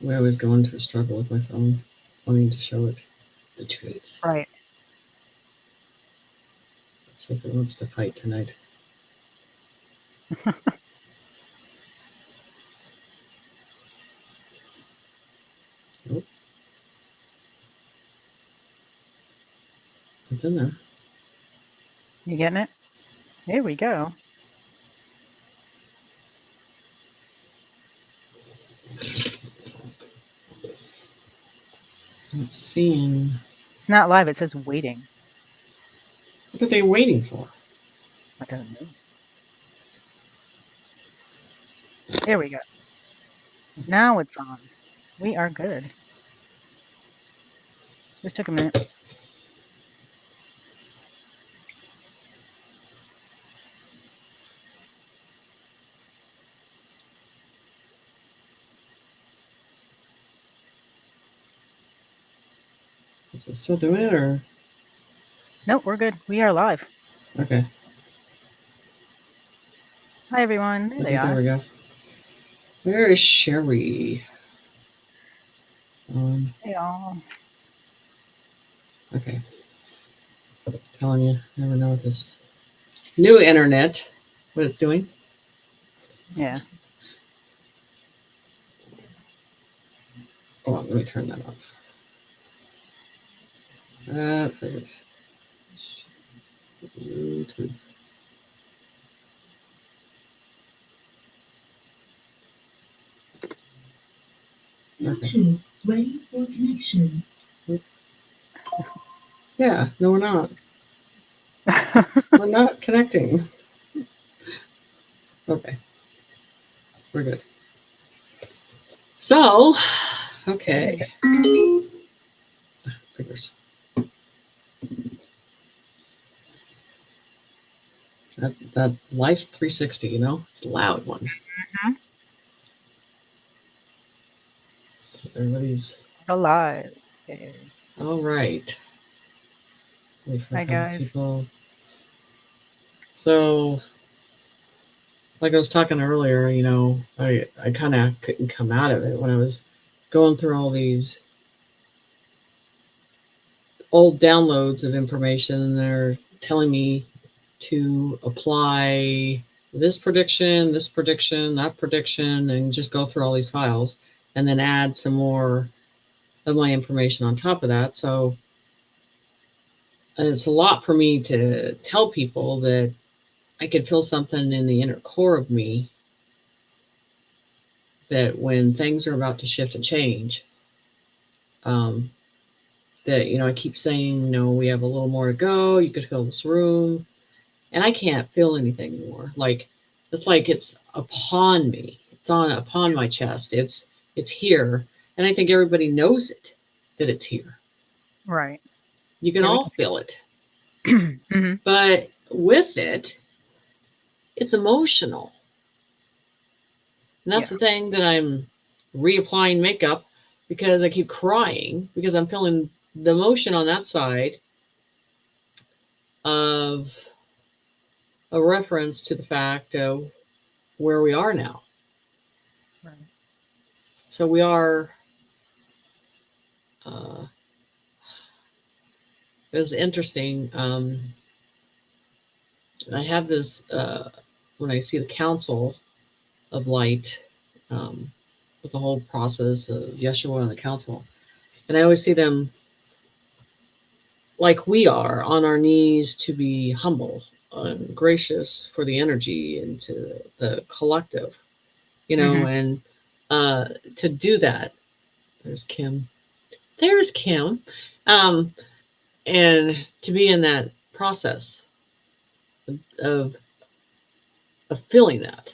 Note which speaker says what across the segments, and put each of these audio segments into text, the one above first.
Speaker 1: we always go into a struggle with my phone, wanting to show it the truth.
Speaker 2: Right.
Speaker 1: Let's see if it wants to fight tonight. Nope. It's in there.
Speaker 2: You getting it? Here we go.
Speaker 1: It's seeing.
Speaker 2: It's not live. It says waiting.
Speaker 1: What are they waiting for?
Speaker 2: I don't know. There we go. Now it's on. We are good. Just took a minute.
Speaker 1: Is it still doing it or?
Speaker 2: Nope, we're good. We are live.
Speaker 1: Okay.
Speaker 2: Hi, everyone. There they
Speaker 1: Okay, there
Speaker 2: are.
Speaker 1: we go. Where is Sherry?
Speaker 2: Hey, all.
Speaker 1: Okay. Telling you, never know what this new internet, what it's doing.
Speaker 2: Yeah.
Speaker 1: Oh, let me turn that off. Figures. YouTube.
Speaker 3: Bluetooth ready for connection.
Speaker 1: Yeah, no, we're not. We're not connecting. Okay. We're good. So, okay. Figures. That Life 360, you know, it's a loud one.
Speaker 2: Mm-hmm.
Speaker 1: So everybody's
Speaker 2: Alive. Okay.
Speaker 1: all right. Wait for
Speaker 2: Hi,
Speaker 1: a couple
Speaker 2: guys.
Speaker 1: people. So, like I was talking earlier, you know, I kind of couldn't come out of it when I was going through all these old downloads of information, and they're telling me to apply this prediction, that prediction, and just go through all these files and then add some more of my information on top of that. So it's a lot for me to tell people that I could feel something in the inner core of me that when things are about to shift and change, that, you know, I keep saying, you know, we have a little more to go. You could fill this room. And I can't feel anything anymore. Like it's upon me. It's upon my chest. It's here. And I think everybody knows it, that it's here.
Speaker 2: Right.
Speaker 1: You can
Speaker 2: Yeah,
Speaker 1: all feel it.
Speaker 2: Mm-hmm.
Speaker 1: But with it, it's emotional. And that's
Speaker 2: Yeah.
Speaker 1: the thing that I'm reapplying makeup because I keep crying because I'm feeling the emotion on that side of a reference to the fact of where we are now.
Speaker 2: Right.
Speaker 1: So we are, it was interesting. I have this, when I see the Council of Light, with the whole process of Yeshua and the Council, and I always see them like we are on our knees to be humble and gracious for the energy and to the collective, you know,
Speaker 2: Mm-hmm.
Speaker 1: and to do that. There's Kim. There's Kim. Um, and to be in that process of of feeling that,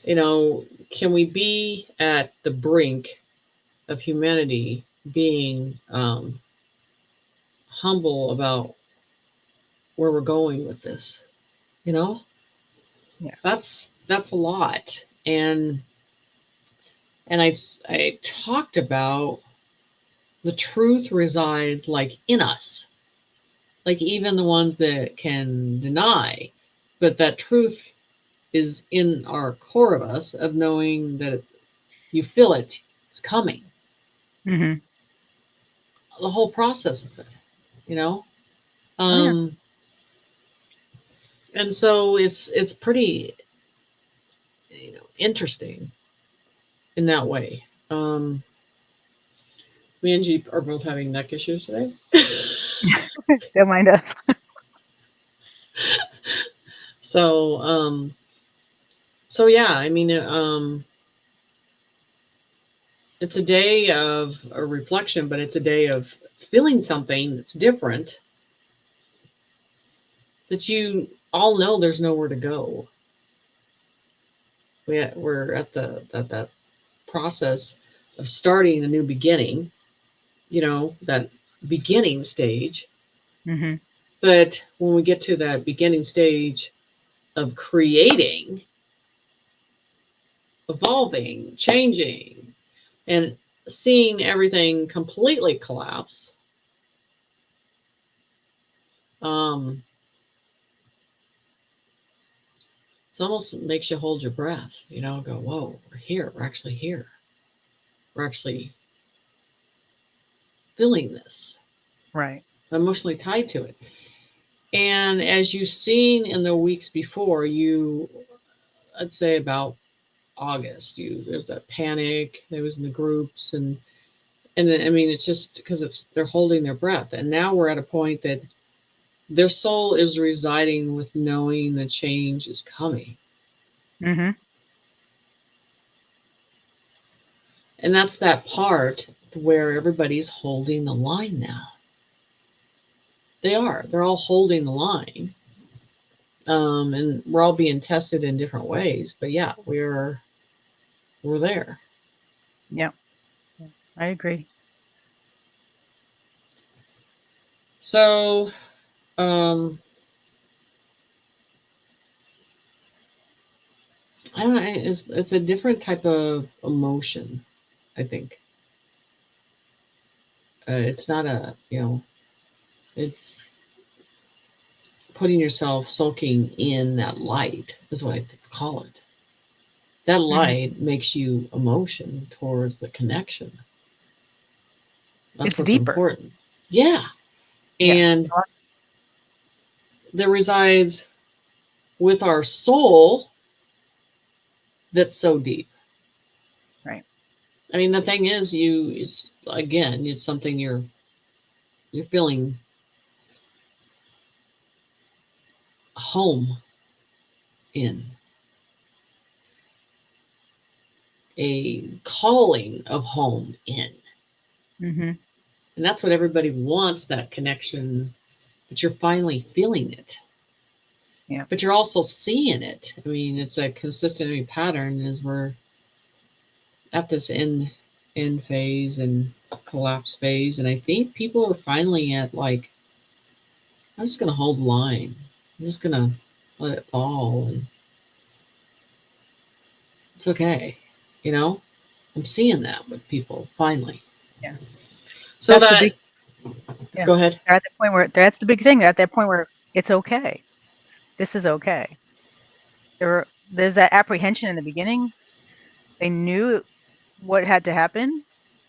Speaker 1: you know, can we be at the brink of humanity being humble about where we're going with this? You know,
Speaker 2: Yeah.
Speaker 1: that's a lot. And I talked about the truth resides like in us, like even the ones that can deny, but that truth is in our core of us of knowing that You feel it. It's coming.
Speaker 2: Mm-hmm.
Speaker 1: The whole process of it, you know?
Speaker 2: Oh, yeah.
Speaker 1: And so it's pretty, interesting in that way. Me and Jeep are both having neck issues today.
Speaker 2: Don't mind us.
Speaker 1: So, so yeah, I mean, it's a day of a reflection, but it's a day of feeling something that's different, that you all know there's nowhere to go. We're at that process of starting a new beginning, that beginning stage.
Speaker 2: Mm-hmm.
Speaker 1: But when we get to that beginning stage of creating, evolving, changing, and seeing everything completely collapse, it almost makes you hold your breath, go, whoa, we're here. We're actually here. We're actually feeling this,
Speaker 2: Right.
Speaker 1: emotionally tied to it. And as you've seen in the weeks before, I'd say about August, there's that panic. There was in the groups, and then, I mean, it's just because they're holding their breath. And now we're at a point that their soul is residing with knowing the change is coming.
Speaker 2: Mm-hmm.
Speaker 1: And that's that part where everybody's holding the line now. They're all holding the line. And we're all being tested in different ways. But yeah, we're there.
Speaker 2: Yeah. I agree.
Speaker 1: So, I don't know. It's a different type of emotion, I think. It's not it's putting yourself soaking in that light, is what I call it. That light makes you emotion towards the connection. That's
Speaker 2: It's
Speaker 1: what's
Speaker 2: deeper.
Speaker 1: important. Yeah.
Speaker 2: Yeah.
Speaker 1: And that resides with our soul that's so deep.
Speaker 2: Right.
Speaker 1: I mean, the thing is, it's something you're feeling home in, a calling of home in.
Speaker 2: Mm-hmm.
Speaker 1: And that's what everybody wants, that connection, but you're finally feeling it.
Speaker 2: Yeah.
Speaker 1: But you're also seeing it. I mean, it's a consistent pattern as we're at this end phase and collapse phase. And I think people are finally at like, I'm just going to hold the line. I'm just going to let it fall. And it's okay. I'm seeing that with people finally.
Speaker 2: Yeah.
Speaker 1: So
Speaker 2: That's the big. Yeah.
Speaker 1: Go ahead.
Speaker 2: They're at the point where that's the big thing. They're at that point where it's okay. This is okay. There's that apprehension in the beginning. They knew what had to happen,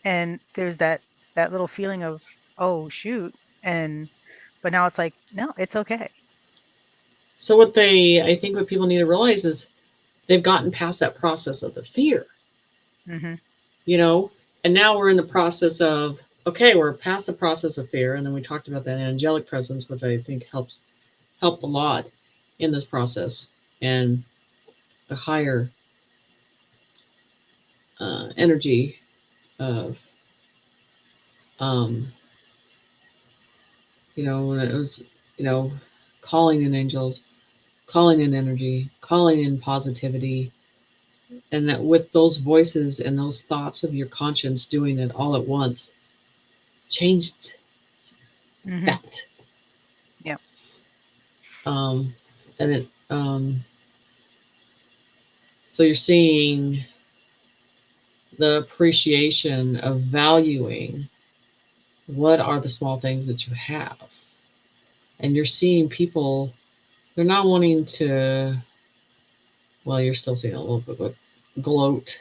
Speaker 2: and there's that little feeling of, oh shoot, but now it's like, no, it's okay.
Speaker 1: So I think what people need to realize is they've gotten past that process of the fear,
Speaker 2: Mm-hmm.
Speaker 1: And now we're in the process of, okay, we're past the process of fear. And then we talked about that angelic presence, which I think helped a lot in this process, and the higher energy of, when it was, calling in angels, calling in energy, calling in positivity, and that with those voices and those thoughts of your conscience doing it all at once changed that.
Speaker 2: Yeah.
Speaker 1: And it, so you're seeing the appreciation of valuing what are the small things that you have. And you're seeing people, they're not wanting to, well, you're still seeing a little bit of gloat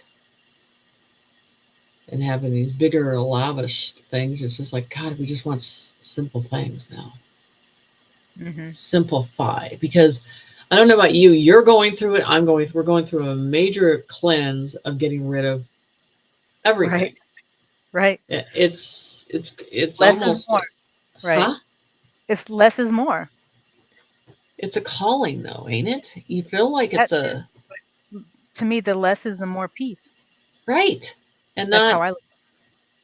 Speaker 1: and having these bigger, lavish things. It's just like, God, we just want simple things now.
Speaker 2: Mm-hmm.
Speaker 1: Simplify. Because I don't know about you, you're going through it. We're going through a major cleanse of getting rid of everything.
Speaker 2: Right.
Speaker 1: It's
Speaker 2: Less is
Speaker 1: almost,
Speaker 2: more. Right.
Speaker 1: huh?
Speaker 2: It's less is more.
Speaker 1: It's a calling, though, ain't it? You feel like
Speaker 2: That
Speaker 1: it's
Speaker 2: too.
Speaker 1: a
Speaker 2: To me, the less is the more peace.
Speaker 1: right, and
Speaker 2: That's
Speaker 1: not
Speaker 2: how I look.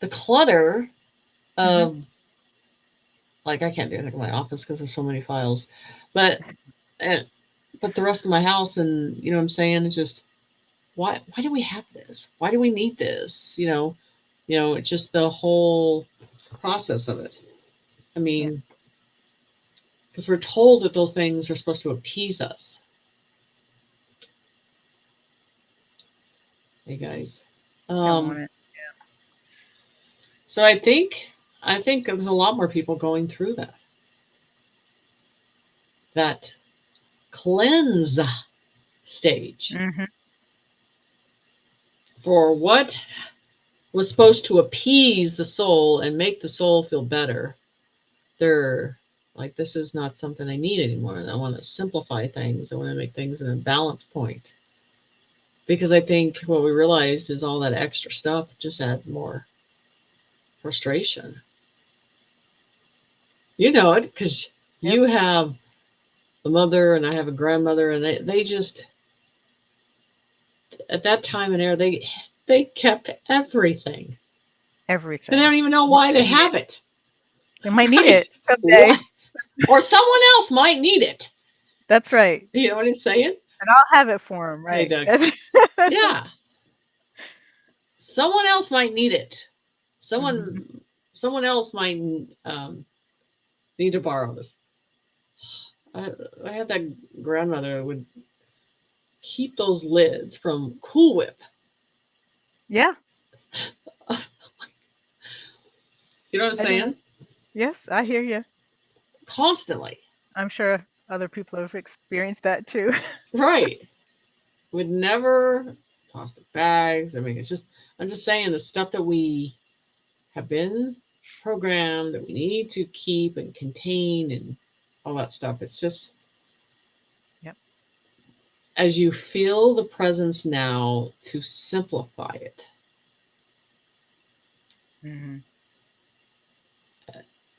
Speaker 1: the clutter
Speaker 2: Mm-hmm.
Speaker 1: of like I can't do anything in my office because there's so many files, but uh, but the rest of my house, and you know what I'm saying, it's just why do we have this? Why do we need this? It's just the whole process of it. I mean, because we're told that those things are supposed to appease us. Hey guys.
Speaker 2: Don't want it.
Speaker 1: So I think there's a lot more people going through that cleanse stage
Speaker 2: Mm-hmm.
Speaker 1: for what was supposed to appease the soul and make the soul feel better. They're like, this is not something I need anymore. I want to simplify things. I want to make things in a balance point. Because I think what we realized is all that extra stuff just add more frustration. You know it because you have the mother and I have a grandmother, and they just at that time and era they kept everything.
Speaker 2: Everything.
Speaker 1: And they don't even know why they have it.
Speaker 2: They might need
Speaker 1: Right?
Speaker 2: it someday.
Speaker 1: Why? Or someone else might need it.
Speaker 2: That's right.
Speaker 1: You know what I'm saying?
Speaker 2: And I'll have it for them,
Speaker 1: Hey,
Speaker 2: right?
Speaker 1: Doug. Yeah. Someone else might need it. Someone else might need to borrow this. I had that grandmother who would keep those lids from Cool Whip.
Speaker 2: Yeah.
Speaker 1: You know what I'm saying?
Speaker 2: Yes, I hear you.
Speaker 1: Constantly.
Speaker 2: I'm sure other people have experienced that too.
Speaker 1: Right. Would never plastic bags. I mean, I'm just saying the stuff that we have been programmed that we need to keep and contain and all that stuff. It's just,
Speaker 2: Yep.
Speaker 1: as you feel the presence now, to simplify it.
Speaker 2: Mm-hmm.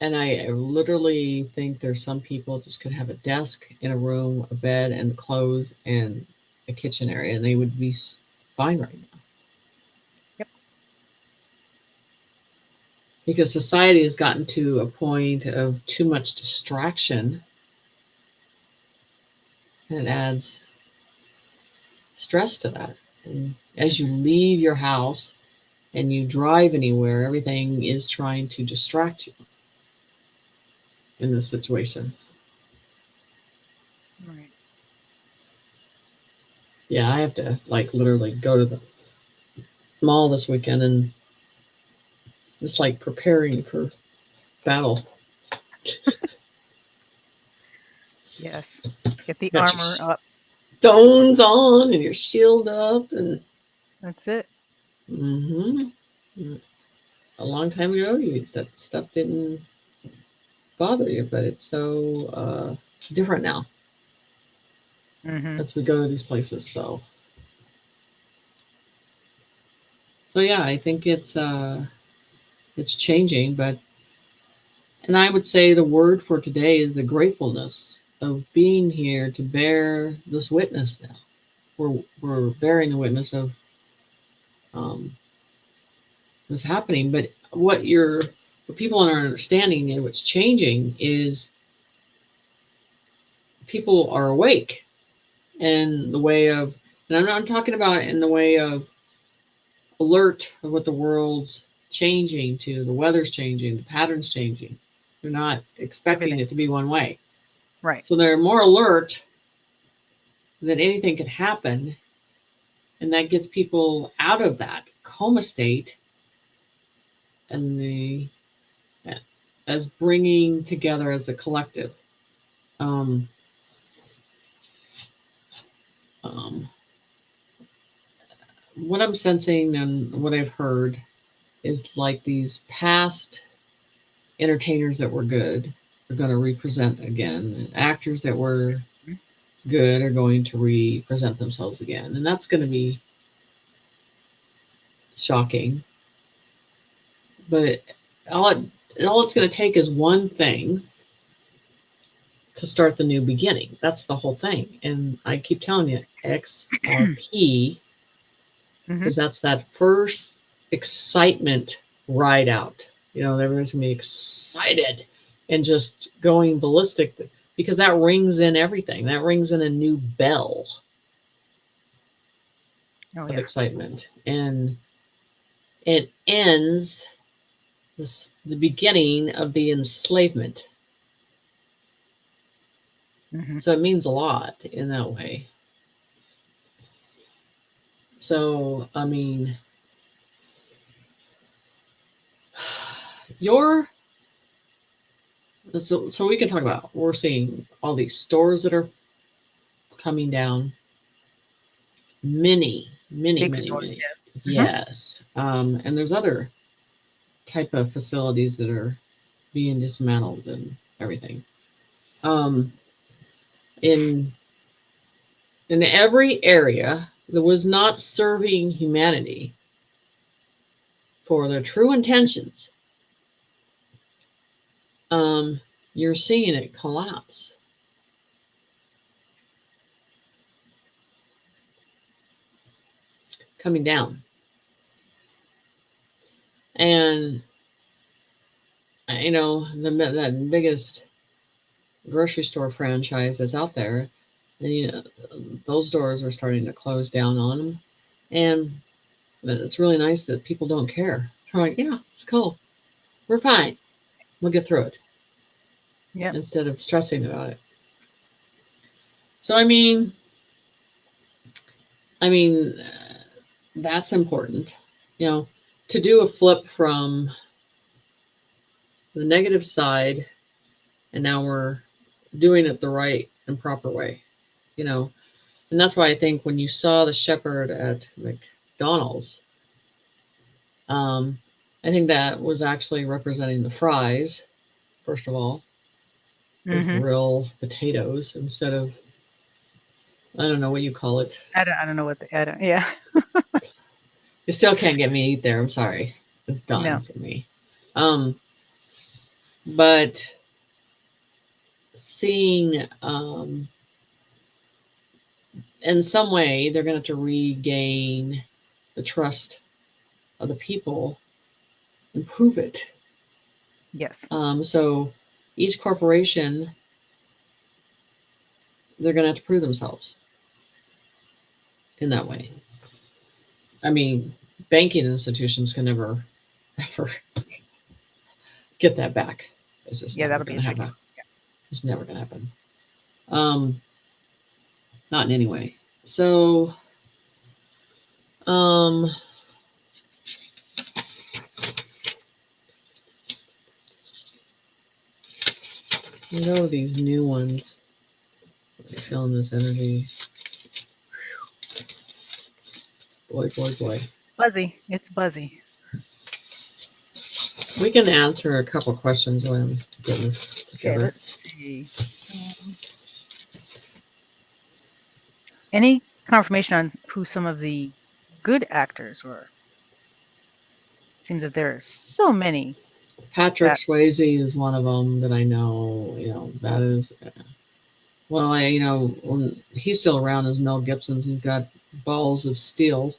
Speaker 1: And I literally think there's some people just could have a desk in a room, a bed, and clothes, and a kitchen area, and they would be fine right now.
Speaker 2: Yep.
Speaker 1: Because society has gotten to a point of too much distraction, and it adds stress to that. And as you leave your house and you drive anywhere, everything is trying to distract you in this situation.
Speaker 2: Right.
Speaker 1: Yeah, I have to like literally go to the mall this weekend, and it's like preparing for battle.
Speaker 2: Yes. Get the
Speaker 1: Got
Speaker 2: armor
Speaker 1: your
Speaker 2: up.
Speaker 1: stones on and your shield up, and
Speaker 2: That's it.
Speaker 1: a long time ago, that stuff didn't bother you, but it's so different now
Speaker 2: Mm-hmm.
Speaker 1: as we go to these places. So yeah, I think it's changing, and I would say the word for today is the gratefulness of being here to bear this witness now. We're bearing the witness of this happening, but what people aren't understanding and what's changing is people are awake in the way of, and I'm not talking about it in the way of alert of what the world's changing to, the weather's changing, the patterns changing. They're not expecting
Speaker 2: Everything.
Speaker 1: it to be one way.
Speaker 2: Right.
Speaker 1: So they're more alert that anything can happen, and that gets people out of that coma state and as bringing together as a collective. Um, what I'm sensing and what I've heard is like these past entertainers that were good are going to represent again. Actors that were good are going to represent themselves again. And that's going to be shocking. But all it's going to take is one thing to start the new beginning. That's the whole thing. And I keep telling you, XRP, because that's that first excitement ride out. You know, everyone's going to be excited and just going ballistic because that rings in everything. That rings in a new bell of excitement. And it ends the beginning of the enslavement. So it means a lot in that way. So, I mean, so we can talk about, we're seeing all these stores that are coming down. Many.
Speaker 2: Stores,
Speaker 1: yes. And there's other type of facilities that are being dismantled and everything. In every area that was not serving humanity for their true intentions, you're seeing it collapse. Coming down. And, you know, that biggest grocery store franchise that's out there, and, you know, those doors are starting to close down on them. And it's really nice that people don't care. They're like, yeah, it's cool. We're fine. We'll get through it.
Speaker 2: Yeah.
Speaker 1: Instead of stressing about it. So, I mean, that's important, you know, to do a flip from the negative side, and now we're doing it the right and proper way, you know. And that's why I think when you saw the shepherd at McDonald's, I think that was actually representing the fries, first of all, with real potatoes instead of, I don't know what you call it.
Speaker 2: I don't know what yeah.
Speaker 1: You still can't get me to eat there. I'm sorry. It's done for me. But seeing, in some way, they're going to have to regain the trust of the people, improve it.
Speaker 2: Yes.
Speaker 1: So each corporation, they're going to have to prove themselves in that way. I mean, banking institutions can never, ever get that back. It's just never going to happen. It's never going to happen. Not in any way. So, you know, these new ones, feeling this energy. Boy.
Speaker 2: It's buzzy.
Speaker 1: We can answer a couple questions when I'm getting this together.
Speaker 2: Okay, let's see. Any confirmation on who some of the good actors were? Seems that there are so many.
Speaker 1: Patrick Swayze is one of them that I know. You know, that is. Well, you know, when he's still around as Mel Gibson, he's got balls of steel.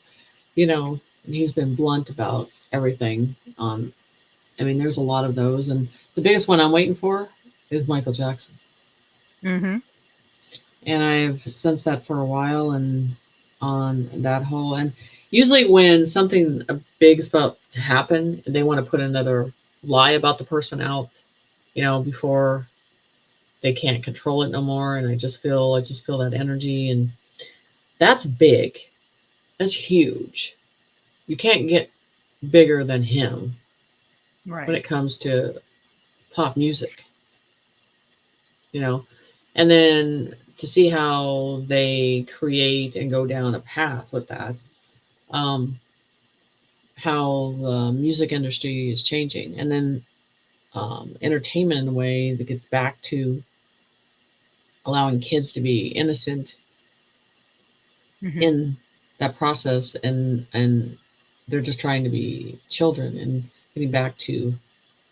Speaker 1: You know, and he's been blunt about everything. I mean, there's a lot of those, and the biggest one I'm waiting for is Michael Jackson. And I've sensed that for a while, and on that whole, and usually when something big is about to happen, they want to put another lie about the person out, you know, before they can't control it no more. And I just feel that energy, and that's big. That's huge. You can't get bigger than him when it comes to pop music, you know. And then to see how they create and go down a path with that, how the music industry is changing, and then entertainment in a way that gets back to allowing kids to be innocent in that process, and they're just trying to be children, and getting back to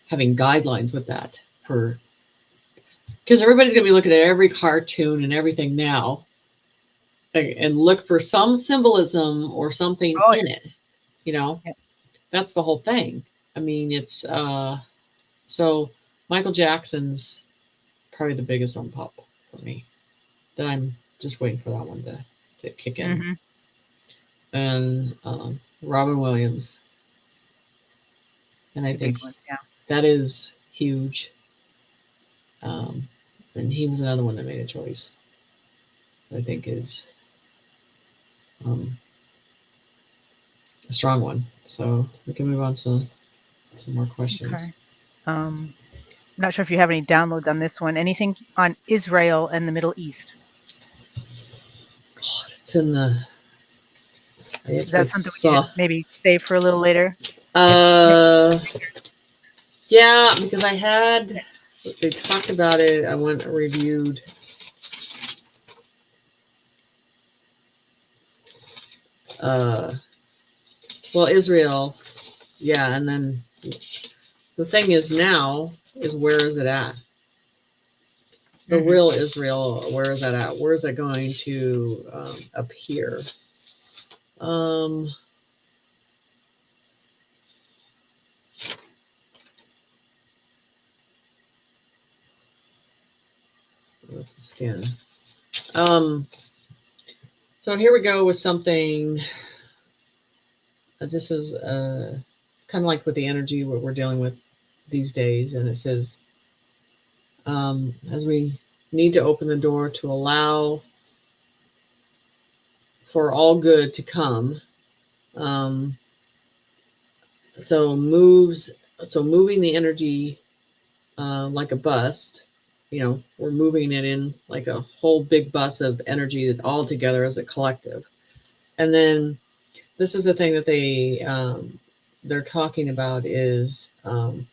Speaker 1: having guidelines with that, for because everybody's going to be looking at every cartoon and everything now and look for some symbolism or something in it, you know. That's the whole thing. I mean, it's so Michael Jackson's probably the biggest on pop for me, that I'm just waiting for that one to kick in. And Robin Williams, and I think that is huge. And he was another one that made a choice, I think is a strong one. So we can move on to some more questions.
Speaker 2: Okay. I'm not sure if you have any downloads on this one. Anything on Israel and the Middle East?
Speaker 1: God, it's in the.
Speaker 2: Is that something we can maybe save for a little later?
Speaker 1: Yeah, because they talked about it. I went and reviewed. Well, Israel, yeah, and then the thing is now is, where is it at? The real Israel, where is that at? Where is that going to appear? Let's scan. So here we go with something. This is kind of like with the energy what we're dealing with these days, and it says, as we need to open the door to allow for all good to come. So moving the energy like a bus, you know, we're moving it in like a whole big bus of energy that all together as a collective. And then this is the thing that they're talking about is, and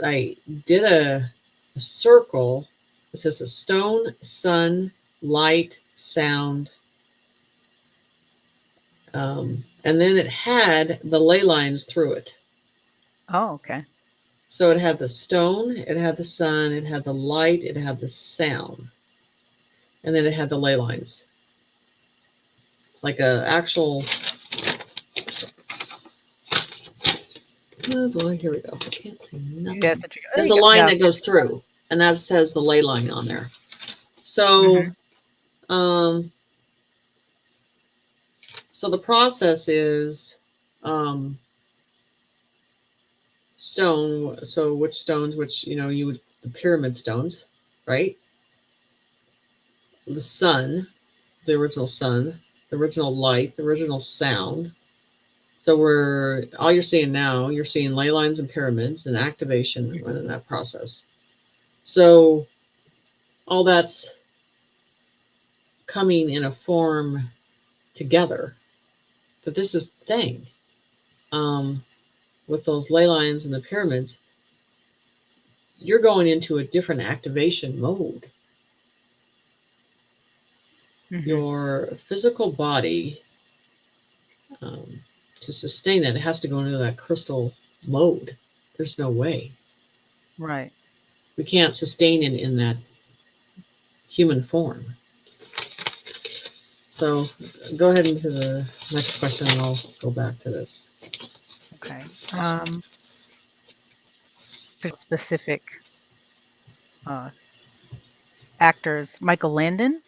Speaker 1: I did a circle. It says a stone, sun, light, sound. And then it had the ley lines through it.
Speaker 2: Oh, okay.
Speaker 1: So it had the stone, it had the sun, it had the light, it had the sound. And then it had the ley lines. Like a actual... Oh boy, here we go. I can't see nothing. There's a line that goes through, and that says the ley line on there. So, so the process is stone. So which stones, the pyramid stones, right? The sun, the original sun, the original light, the original sound. So all you're seeing now, you're seeing ley lines and pyramids and activation in that process. So all that's coming in a form together. But this is the thing. With those ley lines and the pyramids, you're going into a different activation mode. Your physical body, to sustain that, it has to go into that crystal mode. There's no way.
Speaker 2: Right.
Speaker 1: We can't sustain it in that human form. So go ahead into the next question, and I'll go back to this.
Speaker 2: Okay. Specific actors. Michael Landon?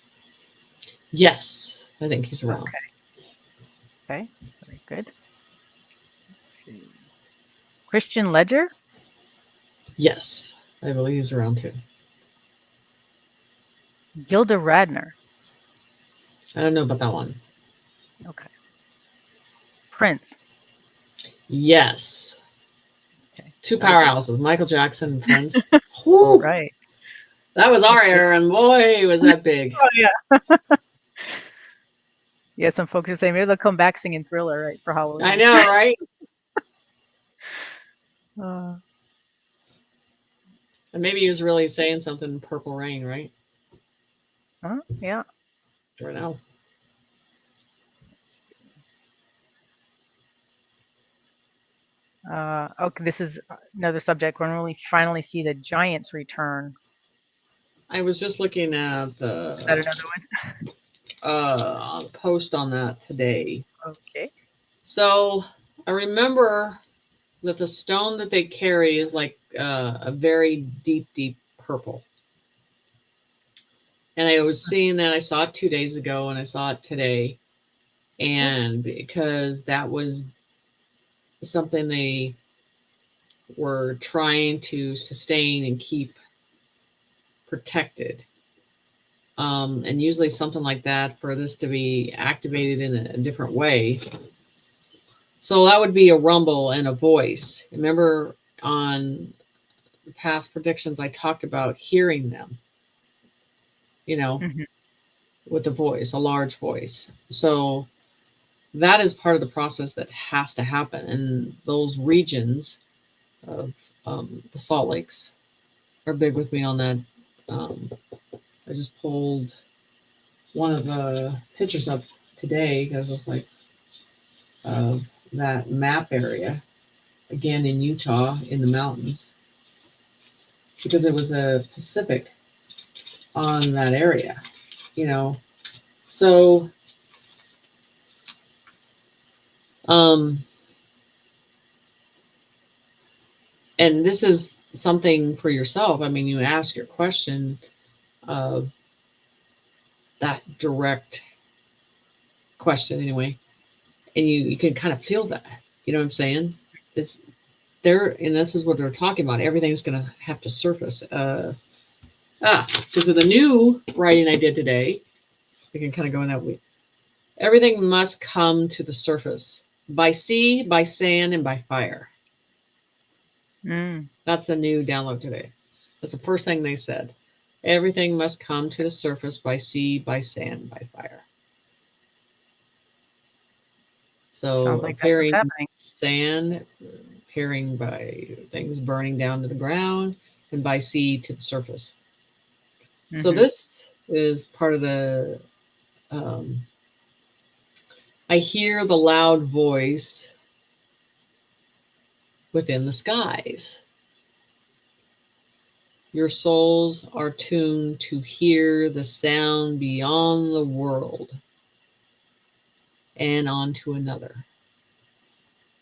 Speaker 1: Yes, I think he's around.
Speaker 2: Okay, very good. Let's see. Christian Ledger?
Speaker 1: Yes, I believe he's around too.
Speaker 2: Gilda Radner?
Speaker 1: I don't know about that one.
Speaker 2: Okay. Prince?
Speaker 1: Yes.
Speaker 2: Okay.
Speaker 1: Two powerhouses, Michael Jackson and Prince.
Speaker 2: Right.
Speaker 1: That was our era, and boy, was that big.
Speaker 2: Oh, yeah. Yeah, some folks are saying maybe they'll come back singing Thriller, right, for Halloween.
Speaker 1: I know, right? And maybe he was really saying something in Purple Rain, right?
Speaker 2: Yeah.
Speaker 1: Or no.
Speaker 2: Okay, this is another subject when we finally see the Giants return.
Speaker 1: I was just looking at
Speaker 2: Is that another one?
Speaker 1: post on that today.
Speaker 2: Okay.
Speaker 1: So I remember that the stone that they carry is like a very deep, deep purple. And I was seeing that. I saw it 2 days ago and I saw it today. And because that was something they were trying to sustain and keep protected. And usually something like that, for this to be activated in a different way. So that would be a rumble and a voice. Remember on the past predictions, I talked about hearing them, with the voice, a large voice. So that is part of the process that has to happen. And those regions of the Salt Lakes are big with me on that. I just pulled one of the pictures up today because it was like that map area again in Utah in the mountains, because it was a Pacific on that area, so and this is something for yourself. I mean, you ask your question of that direct question anyway, and you can kind of feel that, you know what I'm saying? It's there, and this is what they're talking about. Everything's going to have to surface. Because of the new writing I did today, we can kind of go in that way. Everything must come to the surface by sea, by sand, and by fire. That's the new download today. That's the first thing they said. Everything must come to the surface by sea, by sand, by fire. So
Speaker 2: sounds like that's what's
Speaker 1: appearing
Speaker 2: happening.
Speaker 1: sand, appearing by things burning down to the ground, and by sea to the surface. So this is part of the I hear the loud voice within the skies. Your souls are tuned to hear the sound beyond the world and on to another.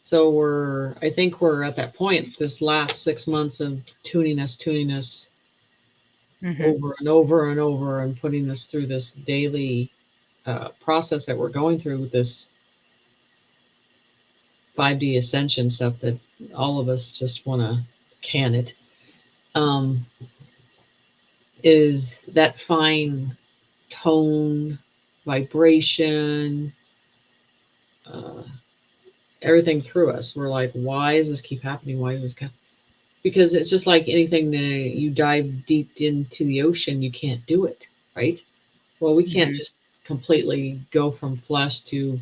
Speaker 1: So I think we're at that point, this last 6 months of tuning us over and over and over, and putting us through this daily process that we're going through with this 5D ascension stuff that all of us just want to can it. Is that fine tone, vibration, everything through us. We're like, why does this keep happening? Why does this happen? Because it's just like anything that you dive deep into the ocean, you can't do it, right? Well, we can't just completely go from flesh to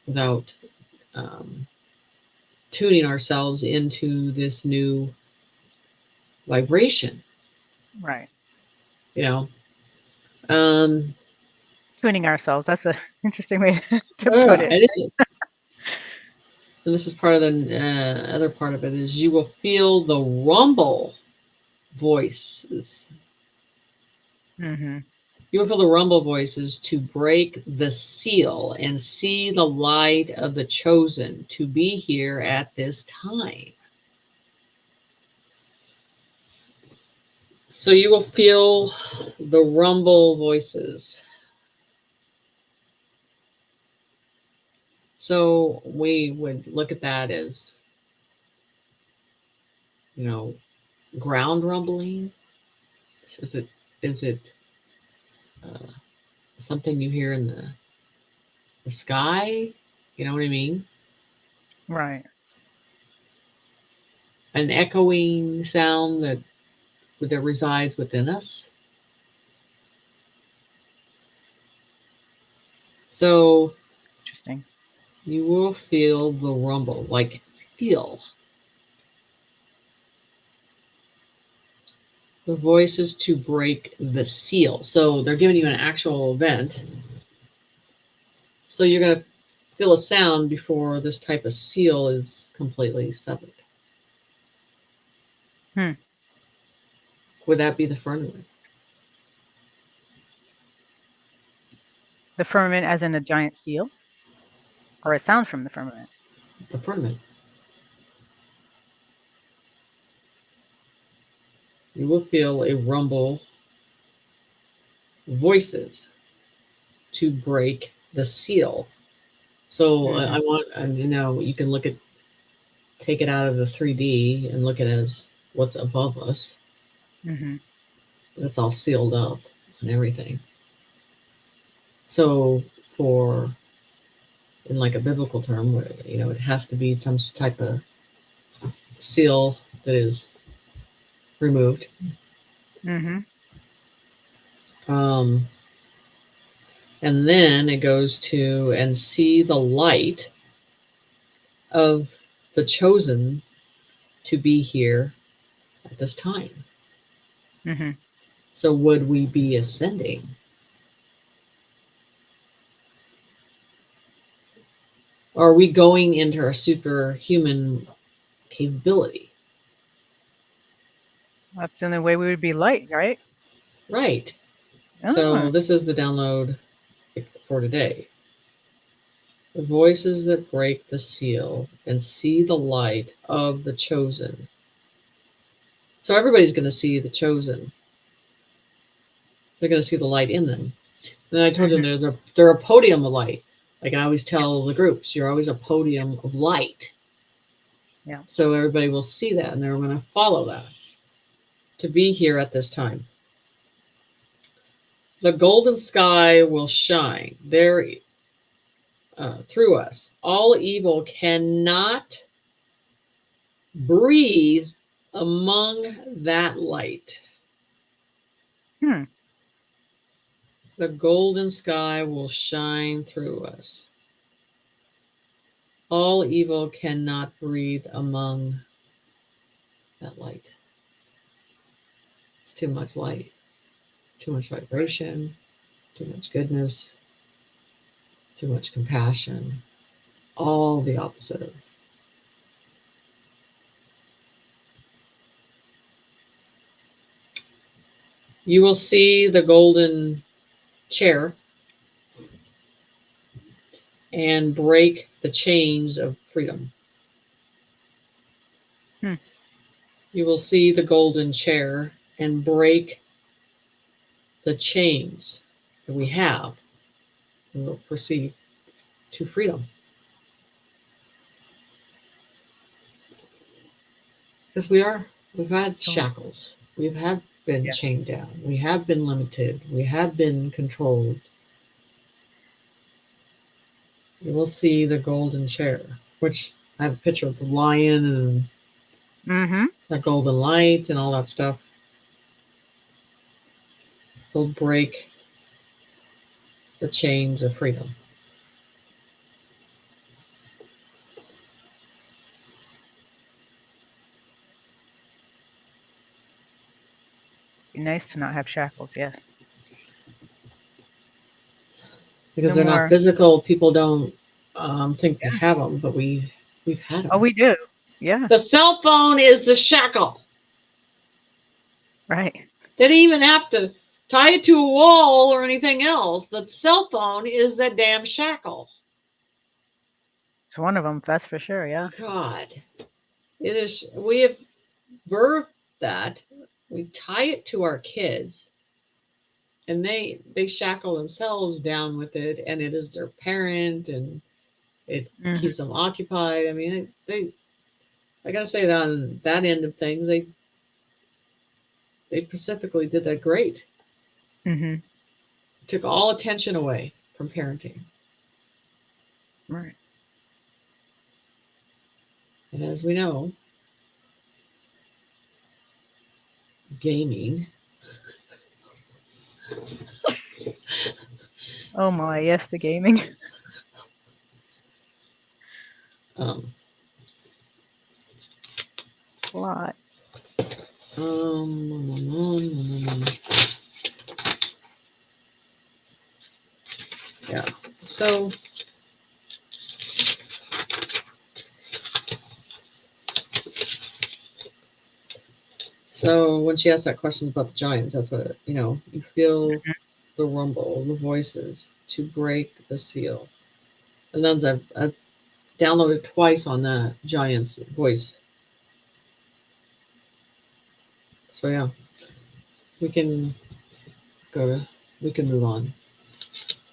Speaker 1: without tuning ourselves into this new vibration.
Speaker 2: Right.
Speaker 1: Tuning
Speaker 2: ourselves. That's an interesting way to put it.
Speaker 1: It is. And this is part of the other part of it is you will feel the rumble voices. You will feel the rumble voices to break the seal and see the light of the chosen to be here at this time. So you will feel the rumble voices. So we would look at that as, ground rumbling. Is it something you hear in the sky? You know what I mean?
Speaker 2: Right.
Speaker 1: An echoing sound that resides within us. So
Speaker 2: Interesting.
Speaker 1: You will feel the rumble, like feel. The voices to break the seal. So they're giving you an actual event. So you're going to feel a sound before this type of seal is completely severed. Would that be the firmament?
Speaker 2: The firmament as in a giant seal? Or a sound from the firmament?
Speaker 1: The firmament. You will feel a rumble, voices to break the seal. So I want, and you can look at, take it out of the 3D and look at it as what's above us. That's all sealed up and everything. So for, in like a biblical term, it has to be some type of seal that is removed. And then it goes to, and see the light of the chosen to be here at this time. So would we be ascending? Or are we going into our superhuman capability?
Speaker 2: That's the only way we would be light, right?
Speaker 1: Right.
Speaker 2: Oh.
Speaker 1: So this is the download for today. The voices that break the seal and see the light of the chosen. So everybody's going to see the chosen. They're going to see the light in them. And I told you they're a podium of light. Like I always tell the groups, you're always a podium of light.
Speaker 2: Yeah.
Speaker 1: So everybody will see that and they're going to follow that to be here at this time. The golden sky will shine there through us. All evil cannot breathe among that light. The golden sky will shine through us. All evil cannot breathe among that light. It's too much light, too much vibration, too much goodness, too much compassion, all the opposite of. You will see the golden chair and break the chains of freedom. You will see the golden chair and break the chains that we have and will proceed to freedom. Because we've had shackles. We've been chained down. We have been limited. We have been controlled. You will see the golden chair, which I have a picture of the lion and that golden light and all that stuff. Will break the chains of freedom.
Speaker 2: Be nice to not have shackles, yes.
Speaker 1: Because they're not physical, people don't think we have them, but we've had them.
Speaker 2: Oh, we do. Yeah.
Speaker 1: The cell phone is the shackle.
Speaker 2: Right.
Speaker 1: They didn't even have to tie it to a wall or anything else. The cell phone is the damn shackle.
Speaker 2: It's one of them, that's for sure, yeah.
Speaker 1: God. It is. We have birthed that. We tie it to our kids. And they shackle themselves down with it, and it is their parent, and it keeps them occupied. I mean, I gotta say that on that end of things, they specifically did that great. Took all attention away from parenting.
Speaker 2: Right.
Speaker 1: And as we know, gaming.
Speaker 2: Oh my, yes, the gaming.
Speaker 1: Um,
Speaker 2: A lot.
Speaker 1: Yeah. So when she asked that question about the giants, that's what you feel the rumble, the voices to break the seal. And then I've downloaded twice on that giant's voice. So yeah, we can move on.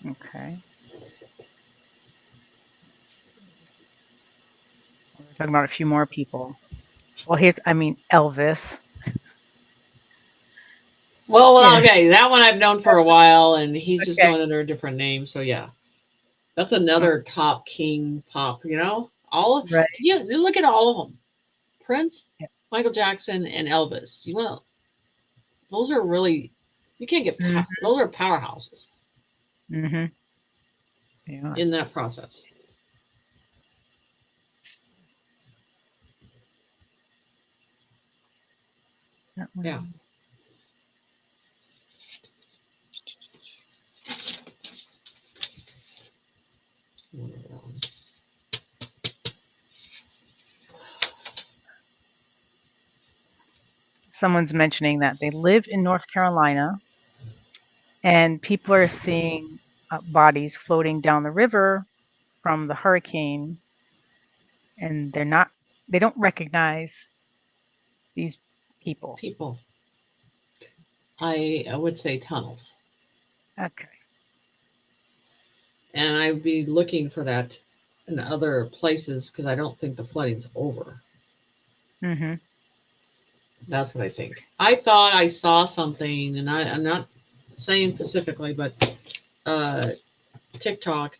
Speaker 2: Okay. We're talking about a few more people. Well, Elvis.
Speaker 1: Well,
Speaker 2: Yeah.
Speaker 1: okay, that one I've known for a while, and he's just
Speaker 2: Okay.
Speaker 1: going under a different name. So yeah, that's another top king pop.
Speaker 2: Right.
Speaker 1: You look at all of them: Prince,
Speaker 2: Yeah.
Speaker 1: Michael Jackson, and Elvis. Those are really, you can't get those are powerhouses
Speaker 2: Yeah.
Speaker 1: in that process. Yeah.
Speaker 2: Someone's mentioning that they live in North Carolina, and people are seeing bodies floating down the river from the hurricane, and they don't recognize these people.
Speaker 1: I would say tunnels.
Speaker 2: Okay.
Speaker 1: And I'd be looking for that in other places because I don't think the flooding's over.
Speaker 2: Mm-hmm.
Speaker 1: That's what I think. I thought I saw something, and I'm not saying specifically, but TikTok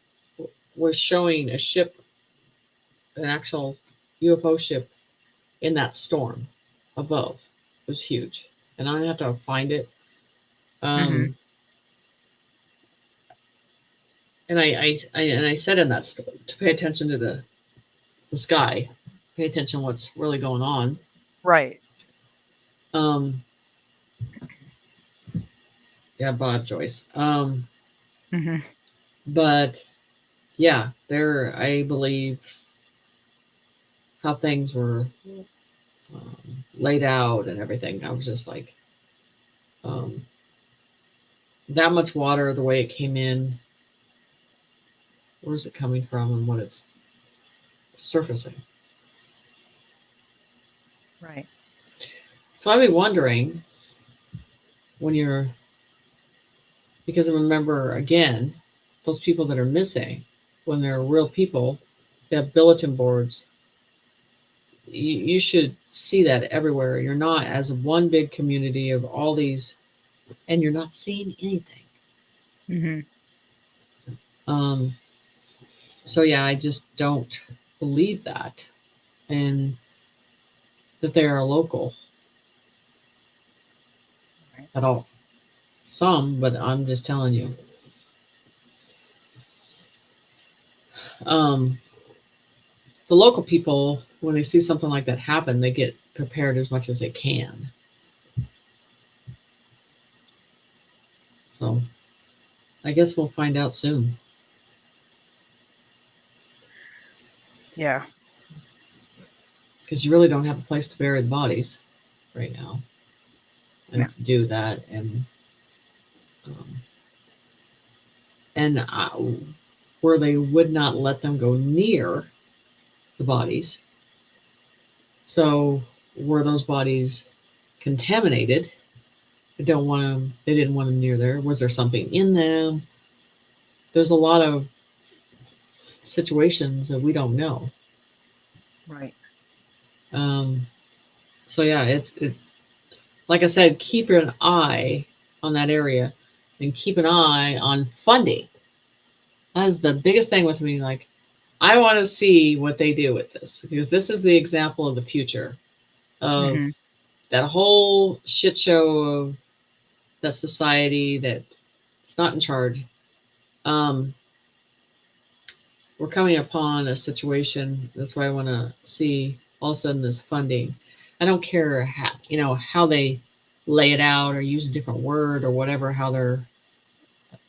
Speaker 1: was showing a ship, an actual UFO ship in that storm above. It was huge. And I have to find it. And I said in that story to pay attention to the sky, pay attention to what's really going on.
Speaker 2: Right.
Speaker 1: Yeah, Bob Joyce.
Speaker 2: Mm-hmm.
Speaker 1: But yeah, I believe how things were laid out and everything. I was just like, that much water, the way it came in, where's it coming from and what it's surfacing.
Speaker 2: Right.
Speaker 1: So I'd be wondering because remember again, those people that are missing, when they're real people, they have bulletin boards. You should see that everywhere. You're not as one big community of all these, and you're not seeing anything.
Speaker 2: Mm-hmm.
Speaker 1: So yeah, I just don't believe that, and that they are local at all. Some, but I'm just telling you. The local people, when they see something like that happen, they get prepared as much as they can. So I guess we'll find out soon.
Speaker 2: Yeah.
Speaker 1: Because you really don't have a place to bury the bodies right now. And to do that, and where they would not let them go near the bodies. So were those bodies contaminated? They didn't want them near there. Was there something in them? There's a lot of situations that we don't know.
Speaker 2: Right.
Speaker 1: So yeah, it like I said, keep an eye on that area and keep an eye on funding. That is the biggest thing with me. Like, I want to see what they do with this, because this is the example of the future of that whole shit show of that society that it's not in charge. We're we're coming upon a situation. That's why I want to see all of a sudden this funding. I don't care how they lay it out or use a different word or whatever, how their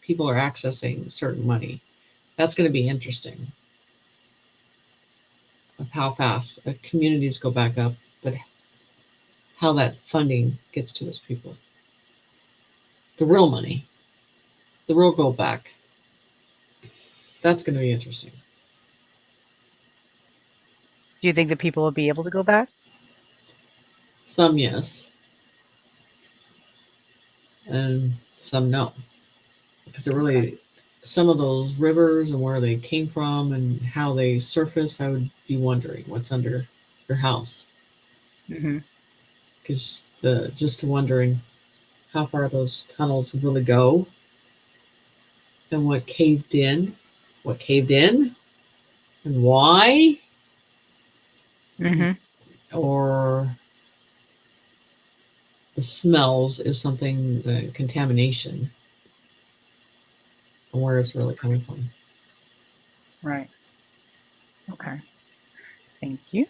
Speaker 1: people are accessing certain money. That's going to be interesting of how fast communities go back up, but how that funding gets to those people. The real money, the real go back. That's going to be interesting.
Speaker 2: Do you think that people will be able to go back?
Speaker 1: Some yes, and some no, because it really, some of those rivers and where they came from and how they surface, I would be wondering what's under your house,
Speaker 2: Mm-hmm.
Speaker 1: because just wondering how far those tunnels really go and what caved in, and why,
Speaker 2: Mm-hmm.
Speaker 1: or the smells is something, the contamination, and where it's really coming from.
Speaker 2: Right. Okay. Thank you.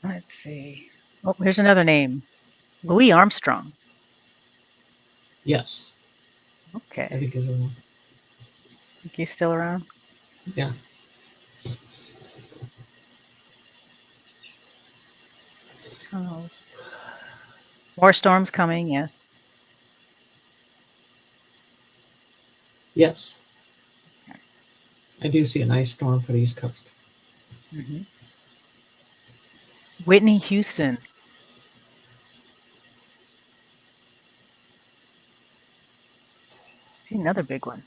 Speaker 2: Let's see. Oh, here's another name. Louis Armstrong.
Speaker 1: Yes, I
Speaker 2: Okay.
Speaker 1: think is a,
Speaker 2: Think he's still around?
Speaker 1: yeah.
Speaker 2: Tunnels. More storms coming, yes.
Speaker 1: Yes.
Speaker 2: Okay.
Speaker 1: I do see a nice storm for the East Coast.
Speaker 2: Mm-hmm. Whitney Houston. See another big one.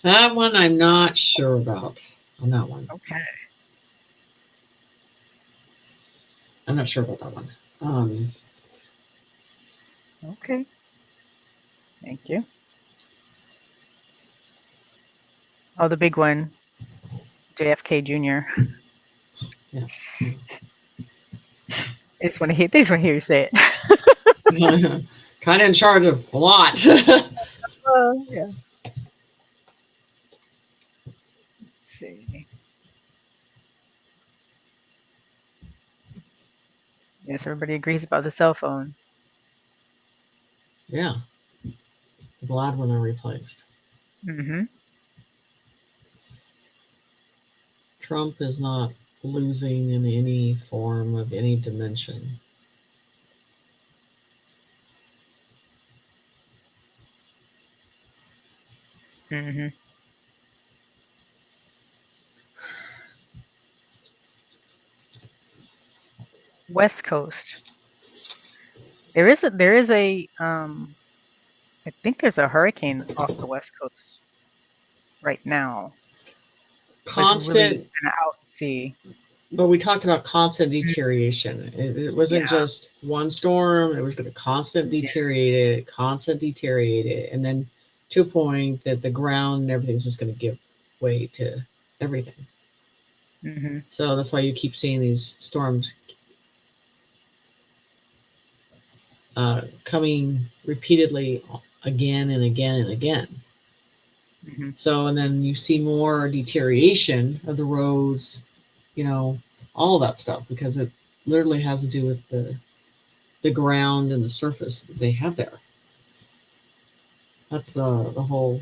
Speaker 1: That one I'm not sure about on that one.
Speaker 2: Okay.
Speaker 1: I'm not sure about that one.
Speaker 2: Okay. Thank you. Oh, the big one. JFK Jr.
Speaker 1: Yeah.
Speaker 2: They just want to hear you say it.
Speaker 1: Kind of in charge of a lot.
Speaker 2: Yeah. Let's see. Yes, everybody agrees about the cell phone.
Speaker 1: Yeah. Glad when they're replaced.
Speaker 2: Mm-hmm.
Speaker 1: Trump is not losing in any form of any dimension.
Speaker 2: Mm-hmm. West Coast. There is a I think there's a hurricane off the West Coast right now. But it's really
Speaker 1: Constant,
Speaker 2: kind of out at sea.
Speaker 1: but we talked about constant deterioration. It wasn't
Speaker 2: Yeah.
Speaker 1: just one storm, it was going to constant deteriorate it, and then to a point that the ground and everything's just going to give way to everything.
Speaker 2: Mm-hmm.
Speaker 1: So that's why you keep seeing these storms coming repeatedly again and again and again.
Speaker 2: Mm-hmm.
Speaker 1: So, and then you see more deterioration of the roads, all that stuff, because it literally has to do with the ground and the surface that they have there. That's the whole.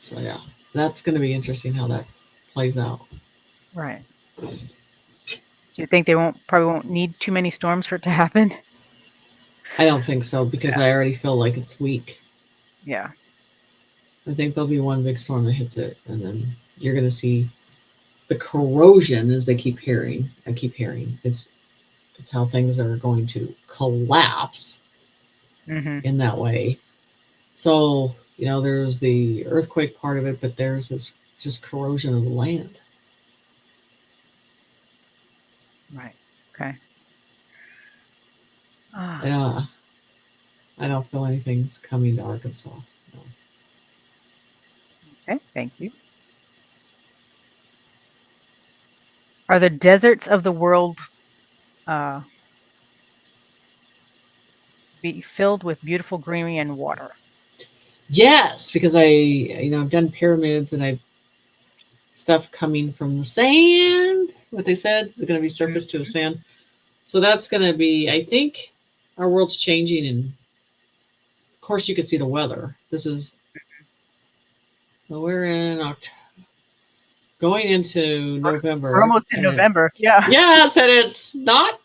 Speaker 1: So yeah, that's going to be interesting how that plays out.
Speaker 2: Right. Do you think they probably won't need too many storms for it to happen?
Speaker 1: I don't think so, because I already feel like it's weak.
Speaker 2: Yeah.
Speaker 1: I think there'll be one big storm that hits it, and then you're going to see the corrosion, as I keep hearing. It's how things are going to collapse
Speaker 2: Mm-hmm.
Speaker 1: in that way. So, there's the earthquake part of it, but there's this just corrosion of the land.
Speaker 2: Right. Okay.
Speaker 1: I don't feel anything's coming to Arkansas. No.
Speaker 2: Okay. Thank you. Are the deserts of the world be filled with beautiful greenery and water?
Speaker 1: Yes, because I've done pyramids and I've stuff coming from the sand. What they said is going to be surface to the sand. So that's going to be, I think, our world's changing. And of course, you could see the weather. We're in October, going into November.
Speaker 2: We're almost in November. Yeah.
Speaker 1: Yes, and it's not,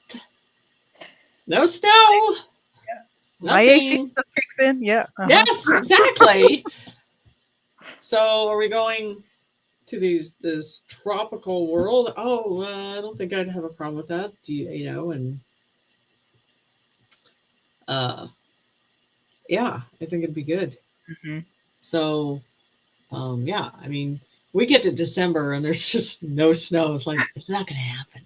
Speaker 1: no snow.
Speaker 2: My AC
Speaker 1: Nothing.
Speaker 2: still kicks in. Yeah.
Speaker 1: Yes, exactly. So are we going to this tropical world? Oh, I don't think I'd have a problem with that. And yeah, I think it'd be good.
Speaker 2: Mm-hmm.
Speaker 1: So, yeah, I mean, we get to December and there's just no snow. It's like, it's not going to happen.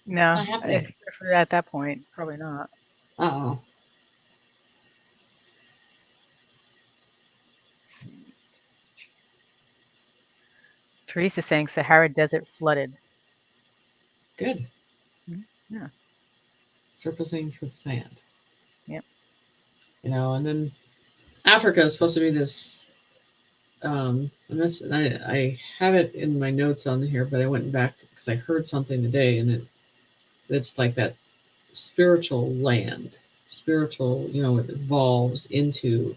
Speaker 2: No,
Speaker 1: It's not happening.
Speaker 2: at that point, probably not.
Speaker 1: Uh-oh.
Speaker 2: Teresa's saying Sahara Desert flooded.
Speaker 1: Good.
Speaker 2: Yeah.
Speaker 1: Surfacing through the sand.
Speaker 2: Yep.
Speaker 1: And then Africa is supposed to be this, and I have it in my notes on here, but I went back because I heard something today, and it's like that spiritual land, spiritual, it evolves into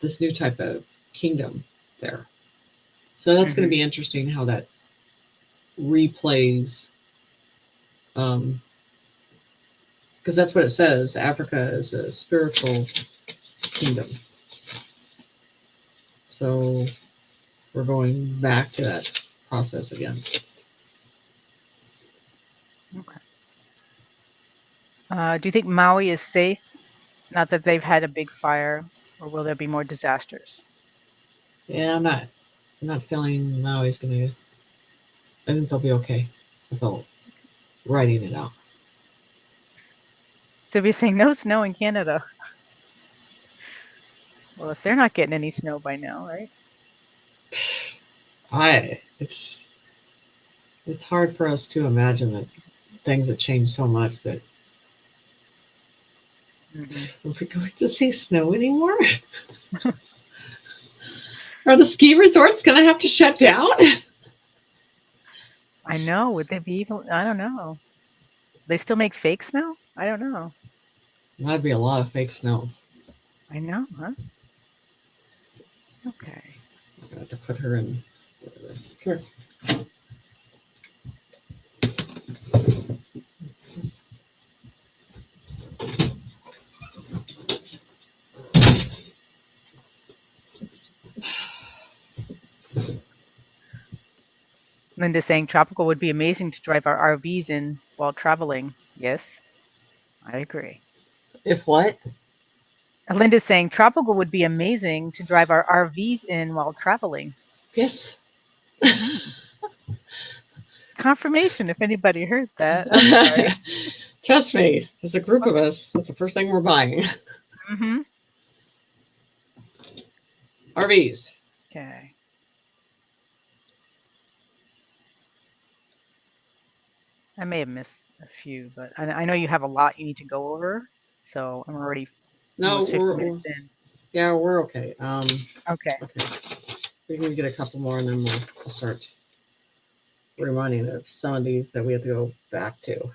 Speaker 1: this new type of kingdom there. So that's going to be interesting how that replays, because that's what it says. Africa is a spiritual kingdom. So we're going back to that process again.
Speaker 2: Okay. Do you think Maui is safe? Not that they've had a big fire, or will there be more disasters?
Speaker 1: Yeah, I'm not feeling Maui's gonna. I think they'll be okay about writing it out.
Speaker 2: So we're saying no snow in Canada. Well, if they're not getting any snow by now, right?
Speaker 1: It's hard for us to imagine that things have changed so much that are we going to see snow anymore? Are the ski resorts going to have to shut down?
Speaker 2: I know. Would they be even? I don't know. They still make fake snow? I don't know.
Speaker 1: That'd be a lot of fake snow.
Speaker 2: I know, huh? Okay.
Speaker 1: I'm gonna have to put her in. Here.
Speaker 2: Linda saying tropical would be amazing to drive our RVs in while traveling. Yes, I agree.
Speaker 1: If what?
Speaker 2: Linda's saying tropical would be amazing to drive our RVs in while traveling.
Speaker 1: Yes.
Speaker 2: Confirmation if anybody heard that. I'm sorry.
Speaker 1: Trust me, there's a group of us. That's the first thing we're buying. RVs.
Speaker 2: Okay. I may have missed a few, but I know you have a lot you need to go over, so I'm already almost 50 minutes in.
Speaker 1: Yeah, we're okay.
Speaker 2: Okay.
Speaker 1: We can get a couple more, and then we'll start reminding of some of these that we have to go back to.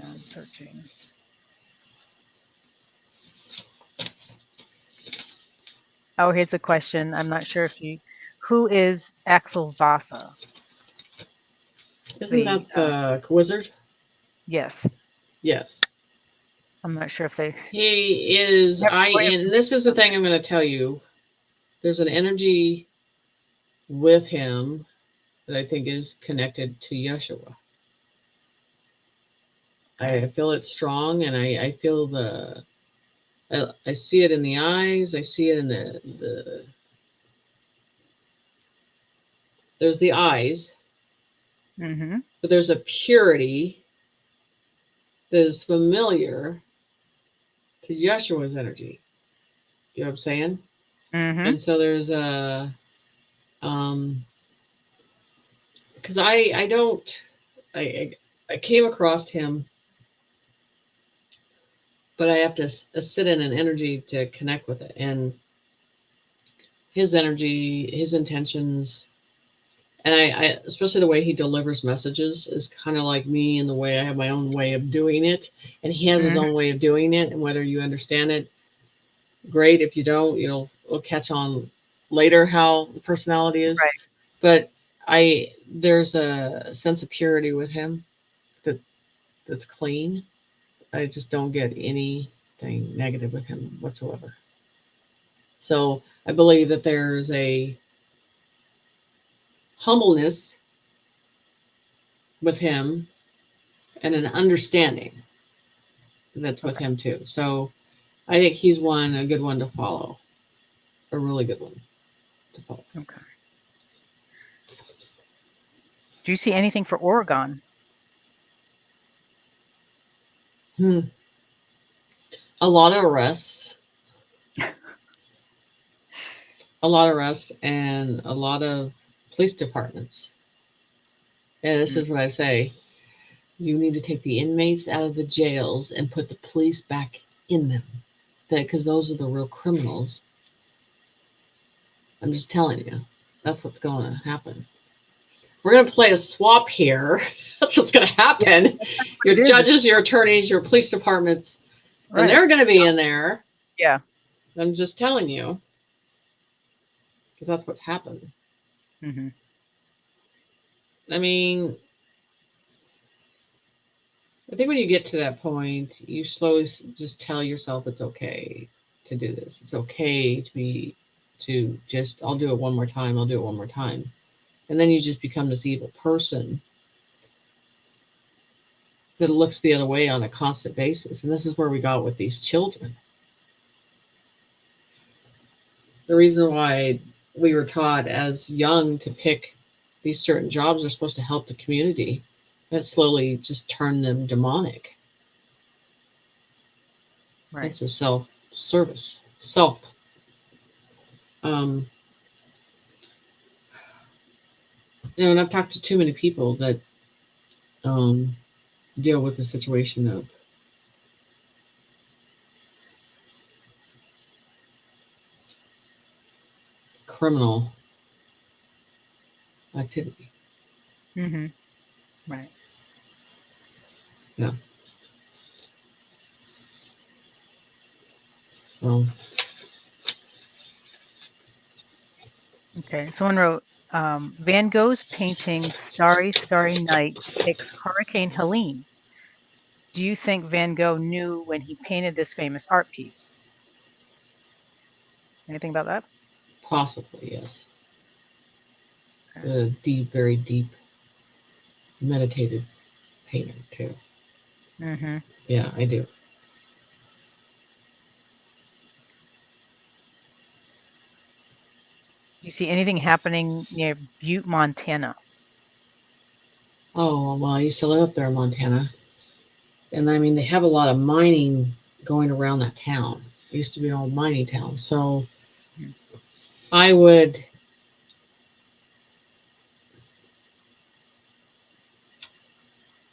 Speaker 2: I'm searching. Oh, here's a question. I'm not sure if you. Who is Axel Vasa?
Speaker 1: Isn't that the wizard?
Speaker 2: Yes.
Speaker 1: Yes.
Speaker 2: I'm not sure if they.
Speaker 1: He is. And this is the thing I'm going to tell you. There's an energy with him that I think is connected to Yeshua. I feel it strong, and I feel I see it in the eyes. I see it in the. There's the eyes, but there's a purity that is familiar to Yeshua's energy. You know what I'm saying? And so there's a, because I came across him but I have to sit in an energy to connect with it. And his energy, his intentions, and I especially the way he delivers messages is kind of like me in the way I have my own way of doing it, and he has his
Speaker 2: Mhm.
Speaker 1: own way of doing it. And whether you understand it, great. If you don't, we'll catch on later how the personality is.
Speaker 2: Right.
Speaker 1: But there's a sense of purity with him that's clean. I just don't get anything negative with him whatsoever. So I believe that there's a humbleness with him and an understanding that's with
Speaker 2: Okay.
Speaker 1: him too. So I think he's a good one to follow, a really good one to follow.
Speaker 2: Okay. Do you see anything for Oregon?
Speaker 1: A lot of arrests, and a lot of police departments. And this is what I say: you need to take the inmates out of the jails and put the police back in them, because those are the real criminals. I'm just telling you, that's what's going to happen. We're going to play a swap here. That's what's going to happen. Your judges, your attorneys, your police departments, and they're going to be in there.
Speaker 2: Yeah.
Speaker 1: I'm just telling you, because that's what's happened.
Speaker 2: Mm-hmm.
Speaker 1: I mean, I think when you get to that point, you slowly just tell yourself it's okay to do this. It's okay to just, I'll do it one more time. I'll do it one more time. And then you just become this evil person that looks the other way on a constant basis. And this is where we got with these children. The reason why we were taught as young to pick these certain jobs are supposed to help the community, that slowly just turned them demonic.
Speaker 2: Right.
Speaker 1: It's a self-service. And I've talked to too many people that deal with the situation of criminal activity.
Speaker 2: Mm-hmm. Right.
Speaker 1: Yeah. So.
Speaker 2: Okay. Someone wrote, Van Gogh's painting Starry, Starry Night depicts Hurricane Helene. Do you think Van Gogh knew when he painted this famous art piece? Anything about that?
Speaker 1: Possibly, yes.
Speaker 2: Okay.
Speaker 1: A deep, very deep, meditative painter, too.
Speaker 2: Mm-hmm.
Speaker 1: Yeah, I do.
Speaker 2: Do you see anything happening near Butte, Montana?
Speaker 1: Oh, well, I used to live up there in Montana. And I mean, they have a lot of mining going around that town. It used to be an old mining town. So I would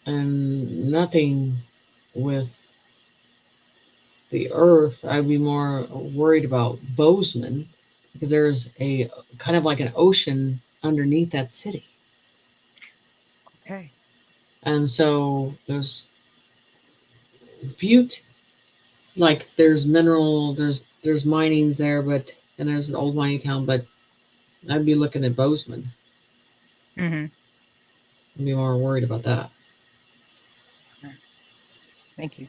Speaker 1: and nothing with the earth. I'd be more worried about Bozeman, because there's a kind of like an ocean underneath that city.
Speaker 2: Okay.
Speaker 1: And so there's Butte, like there's mineral, there's minings there, and there's an old mining town, but I'd be looking at Bozeman.
Speaker 2: Mm-hmm.
Speaker 1: I'd be more worried about that.
Speaker 2: Okay. Thank you.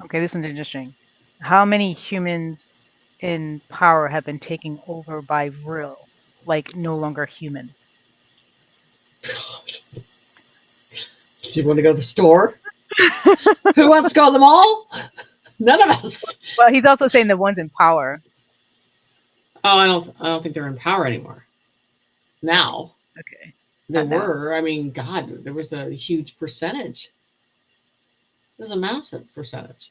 Speaker 2: Okay, this one's interesting. How many humans in power have been taken over by Vril, like no longer human?
Speaker 1: Do you want to go to the store? Who wants to go to the mall? None of us.
Speaker 2: Well, he's also saying the ones in power.
Speaker 1: Oh, I don't think they're in power anymore. Now.
Speaker 2: Okay.
Speaker 1: There were. I mean, God, there was a huge percentage. There's a massive percentage.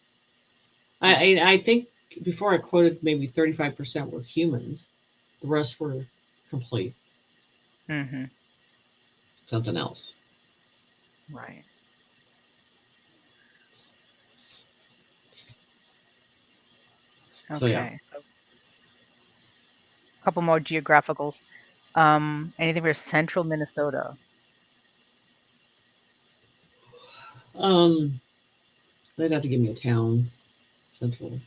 Speaker 1: I think before I quoted maybe 35% were humans. The rest were complete.
Speaker 2: Mm-hmm.
Speaker 1: something else.
Speaker 2: Right. Okay.
Speaker 1: So yeah.
Speaker 2: So a couple more geographicals. Anything for central Minnesota?
Speaker 1: They'd have to give me a town, central.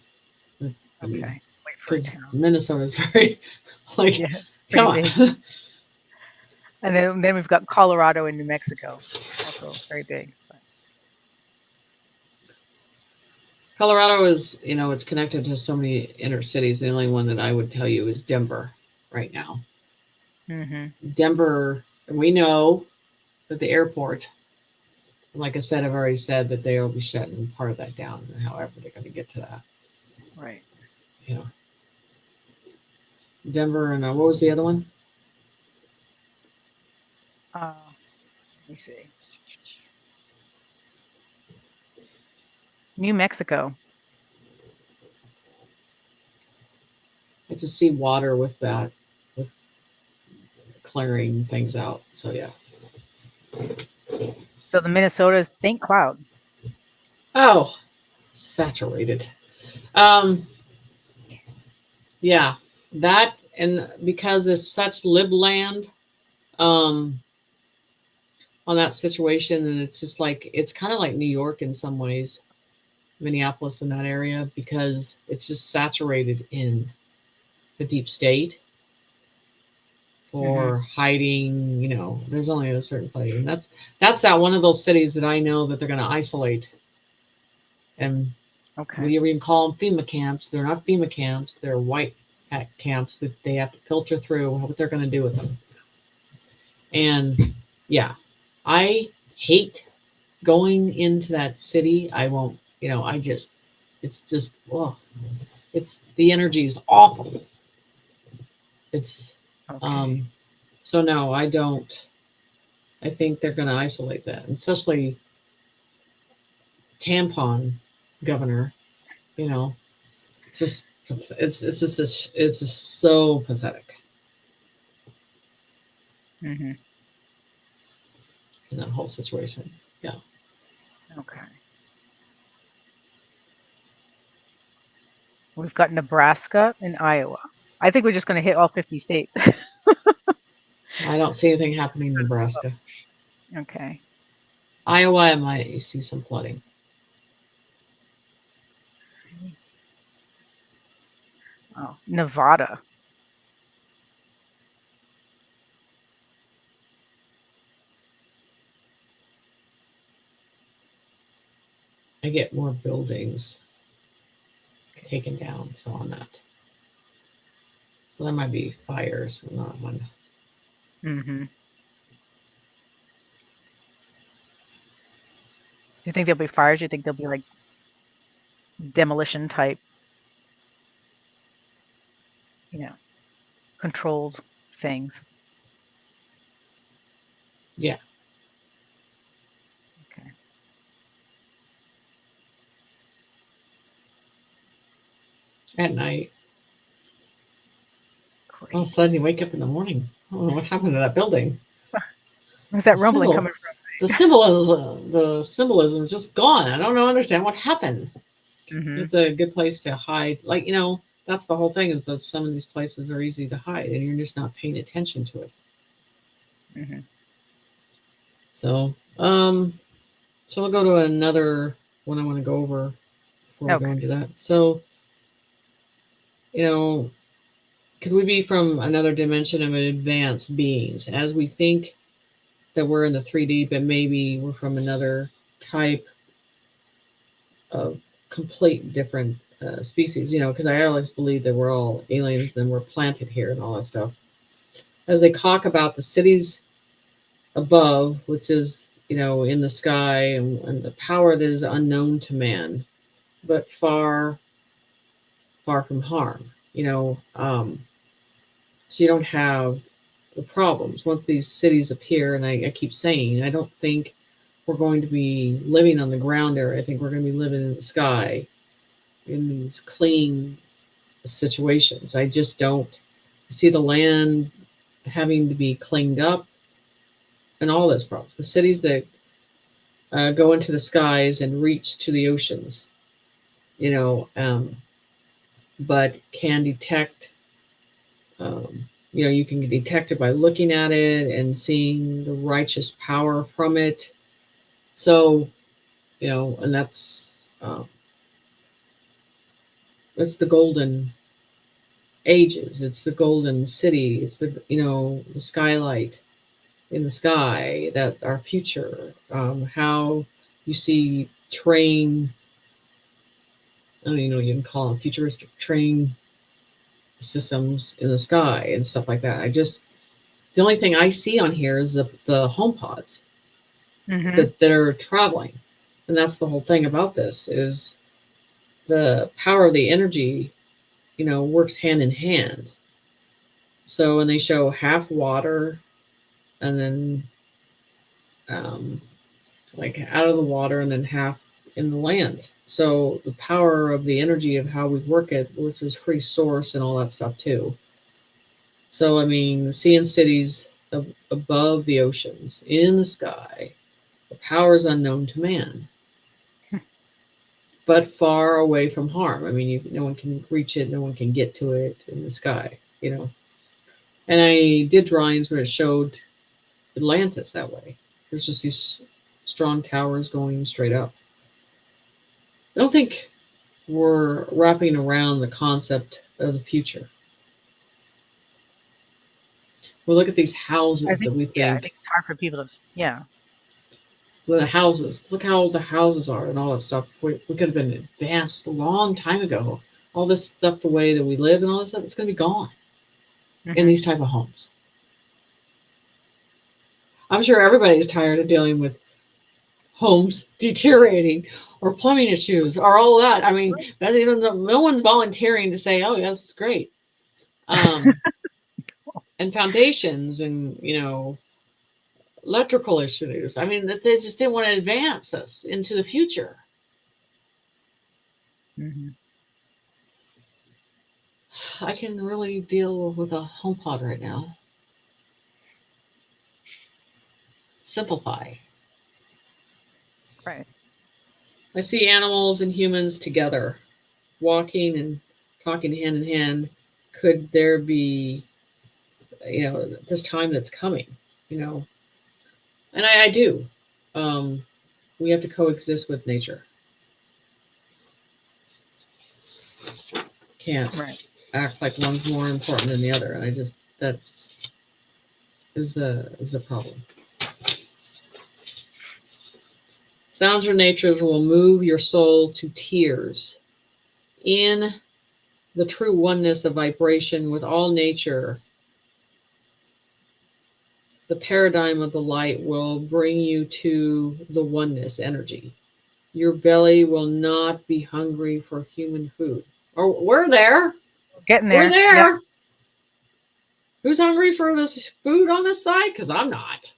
Speaker 1: I mean,
Speaker 2: Okay. Wait for a
Speaker 1: because
Speaker 2: town.
Speaker 1: Minnesota's very like,
Speaker 2: Yeah,
Speaker 1: come
Speaker 2: pretty
Speaker 1: on.
Speaker 2: big. And then we've got Colorado and New Mexico, also very big. But
Speaker 1: Colorado is, it's connected to so many inner cities. The only one that I would tell you is Denver right now. Denver, we know that the airport, like I said, I've already said that they will be shutting part of that down, and however they're going to get to that.
Speaker 2: right.
Speaker 1: Yeah. Denver and what was the other one?
Speaker 2: Let me see. New Mexico.
Speaker 1: It's to see water with that, with clearing things out. So yeah.
Speaker 2: So the Minnesota is St. Cloud.
Speaker 1: Oh, saturated. Yeah, that, and because there's such lib land on that situation, and it's just like, it's kind of like New York in some ways, Minneapolis in that area, because it's just saturated in the deep state for hiding. There's only a certain place, and that's that one of those cities that I know that they're going to isolate. And
Speaker 2: Okay.
Speaker 1: we even call them FEMA camps. They're not FEMA camps. They're white hat camps that they have to filter through what they're going to do with them. And yeah, I hate going into that city. I won't, it's just, it's, the energy is awful. It's,
Speaker 2: Okay.
Speaker 1: so no, I don't. I think they're going to isolate that, and especially tampon governor. It's just, it's just so pathetic
Speaker 2: Mm-hmm.
Speaker 1: in that whole situation. Yeah.
Speaker 2: Okay. We've got Nebraska and Iowa. I think we're just going to hit all 50 states.
Speaker 1: I don't see anything happening in Nebraska.
Speaker 2: Okay.
Speaker 1: Iowa, I might see some flooding.
Speaker 2: Oh, Nevada.
Speaker 1: I get more buildings taken down, so on that. So there might be fires in that one.
Speaker 2: Mm-hmm. Do you think there'll be fires? Do you think there'll be like demolition type, controlled things?
Speaker 1: Yeah.
Speaker 2: Okay.
Speaker 1: At night.
Speaker 2: Great.
Speaker 1: All of a sudden you wake up in the morning. I don't know what happened to that building.
Speaker 2: Where's that rumbling coming from?
Speaker 1: The symbolism is just gone. I don't understand what happened.
Speaker 2: Mm-hmm.
Speaker 1: It's a good place to hide. Like, that's the whole thing, is that some of these places are easy to hide and you're just not paying attention to it.
Speaker 2: Mm-hmm.
Speaker 1: So, so we'll go to another one I want to go over before we go into that. So, could we be from another dimension of advanced beings, as we think that we're in the 3D, but maybe we're from another type of complete different species, because I always believe that we're all aliens and we're planted here and all that stuff. As they talk about the cities above, which is, in the sky, and the power that is unknown to man, but far, far from harm, so you don't have the problems once these cities appear. And I keep saying, I don't think we're going to be living on the ground area. I think we're going to be living in the sky in these clean situations. I just don't see the land having to be cleaned up. and all those problems. The cities that go into the skies and reach to the oceans, you know, but can detect, you know, you can detect it by looking at it and seeing the righteous power from it. So, you know, and it's the golden ages. It's the golden city. It's the, you know, the skylight in the sky, that our future, how you see train, I don't even know, you can call them futuristic train systems in the sky and stuff like that. The only thing I see on here is the home pods that are traveling. And that's the whole thing about this, is the power of the energy, you know, works hand in hand. So when they show half water and then like out of the water and then half in the land. So the power of the energy of how we work it, which is free source and all that stuff too. So I mean, seeing cities above the oceans, in the sky, the power is unknown to man, but far away from harm. I mean, no one can reach it, no one can get to it in the sky, you know. And I did drawings where it showed Atlantis that way. There's just these strong towers going straight up. I don't think we're wrapping around the concept of the future. We look at these houses that we think,
Speaker 2: I think it's hard for people to,
Speaker 1: well, the houses, look how old the houses are and all that stuff. We could have been advanced a long time ago. All this stuff, the way that we live and all this stuff, it's going to be gone in these type of homes. I'm sure everybody's tired of dealing with homes deteriorating or plumbing issues or all that. I mean, no one's volunteering to say, oh, yes, it's great. And foundations and, you know, electrical issues. I mean, that they just didn't want to advance us into the future. I can really deal with a home pod right now. Simplify.
Speaker 2: Right.
Speaker 1: I see animals and humans together, walking and talking hand in hand. Could there be, you know, this time that's coming, you know? And I do. We have to coexist with nature. Can't act like one's more important than the other. And that just is a problem. Sounds or natures will move your soul to tears. In the true oneness of vibration with all nature, the paradigm of the light will bring you to the oneness energy. Your belly will not be hungry for human food. Oh, we're there.
Speaker 2: Getting there.
Speaker 1: We're there. Yep. Who's hungry for this food on this side? Because I'm not.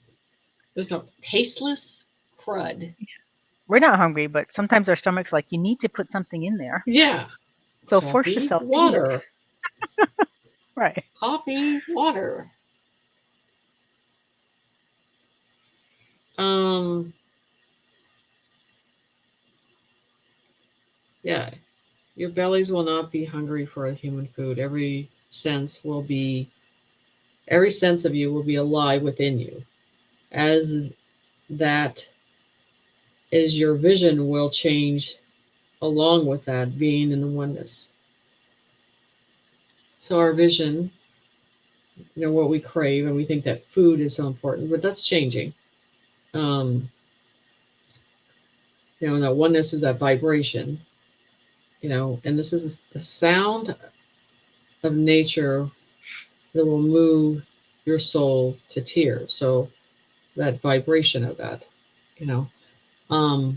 Speaker 1: There's no tasteless crud.
Speaker 2: We're not hungry, but sometimes our stomach's like, you need to put something in there.
Speaker 1: Yeah.
Speaker 2: So force yourself
Speaker 1: water.
Speaker 2: To eat. Right.
Speaker 1: Coffee, water. Yeah. Your bellies will not be hungry for a human food. Every sense of you will be alive within you. As that is, your vision will change along with that, being in the oneness. So our vision, you know, what we crave, and we think that food is so important, but that's changing. You know, and that oneness is that vibration, you know, and this is the sound of nature that will move your soul to tears. So that vibration of that, you know, a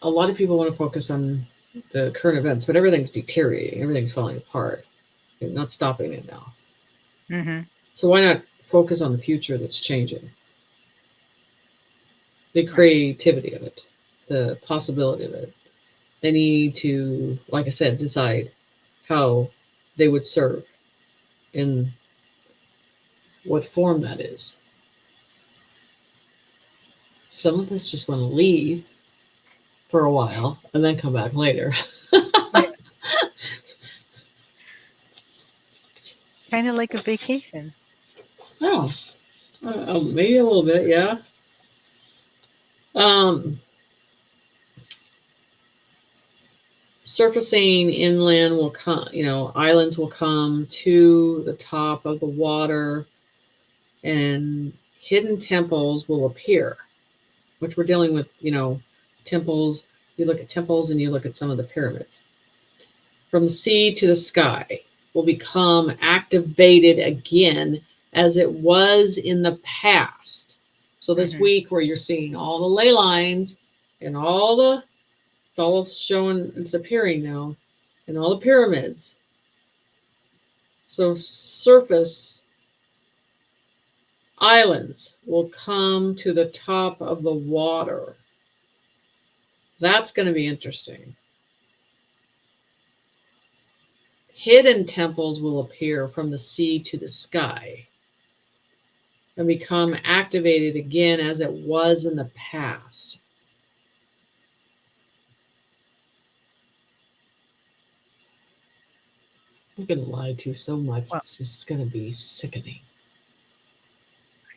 Speaker 1: lot of people want to focus on the current events, but everything's deteriorating, everything's falling apart. You're not stopping it now. So why not focus on the future that's changing? The creativity of it, the possibility of it. They need to, like I said, decide how they would serve in what form that is. Some of us just want to leave for a while and then come back later.
Speaker 2: Kind of like a vacation.
Speaker 1: Oh, maybe a little bit, yeah. Surfacing inland will come, islands will come to the top of the water, and hidden temples will appear, which we're dealing with, temples. You look at temples and you look at some of the pyramids. From the sea to the sky will become activated again as it was in the past. So this week where you're seeing all the ley lines and it's all showing, it's appearing now, and all the pyramids. So surface islands will come to the top of the water. That's going to be interesting. Hidden temples will appear from the sea to the sky and become activated again as it was in the past. I'm going to lie to you so much, it's just going to be sickening.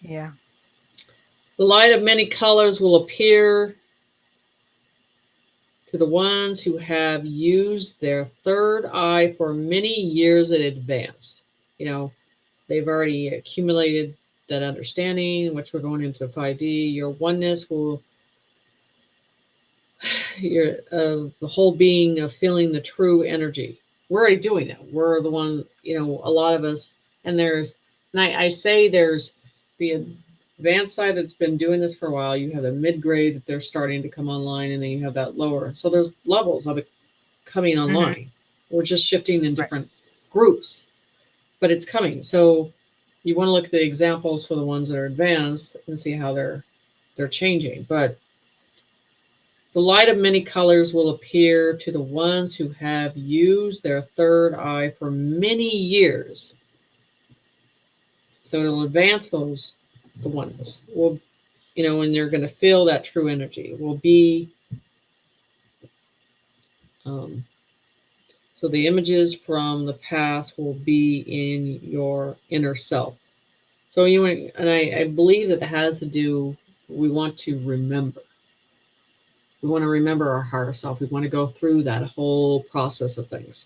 Speaker 2: Yeah.
Speaker 1: The light of many colors will appear to the ones who have used their third eye for many years in advance. They've already accumulated that understanding, which we're going into 5D. Your oneness will, the whole being of feeling the true energy. We're already doing that. We're the one, a lot of us, and I say there's the advanced side that's been doing this for a while. You have the mid-grade that they're starting to come online, and then you have that lower. So there's levels of it coming online. We're just shifting in different groups, but it's coming. So you want to look at the examples for the ones that are advanced and see how they're changing. But the light of many colors will appear to the ones who have used their third eye for many years. So it'll advance the ones. Will, and they're going to feel that true energy. It will be, so the images from the past will be in your inner self. So I believe that has to do, we want to remember. We want to remember our higher self. We want to go through that whole process of things.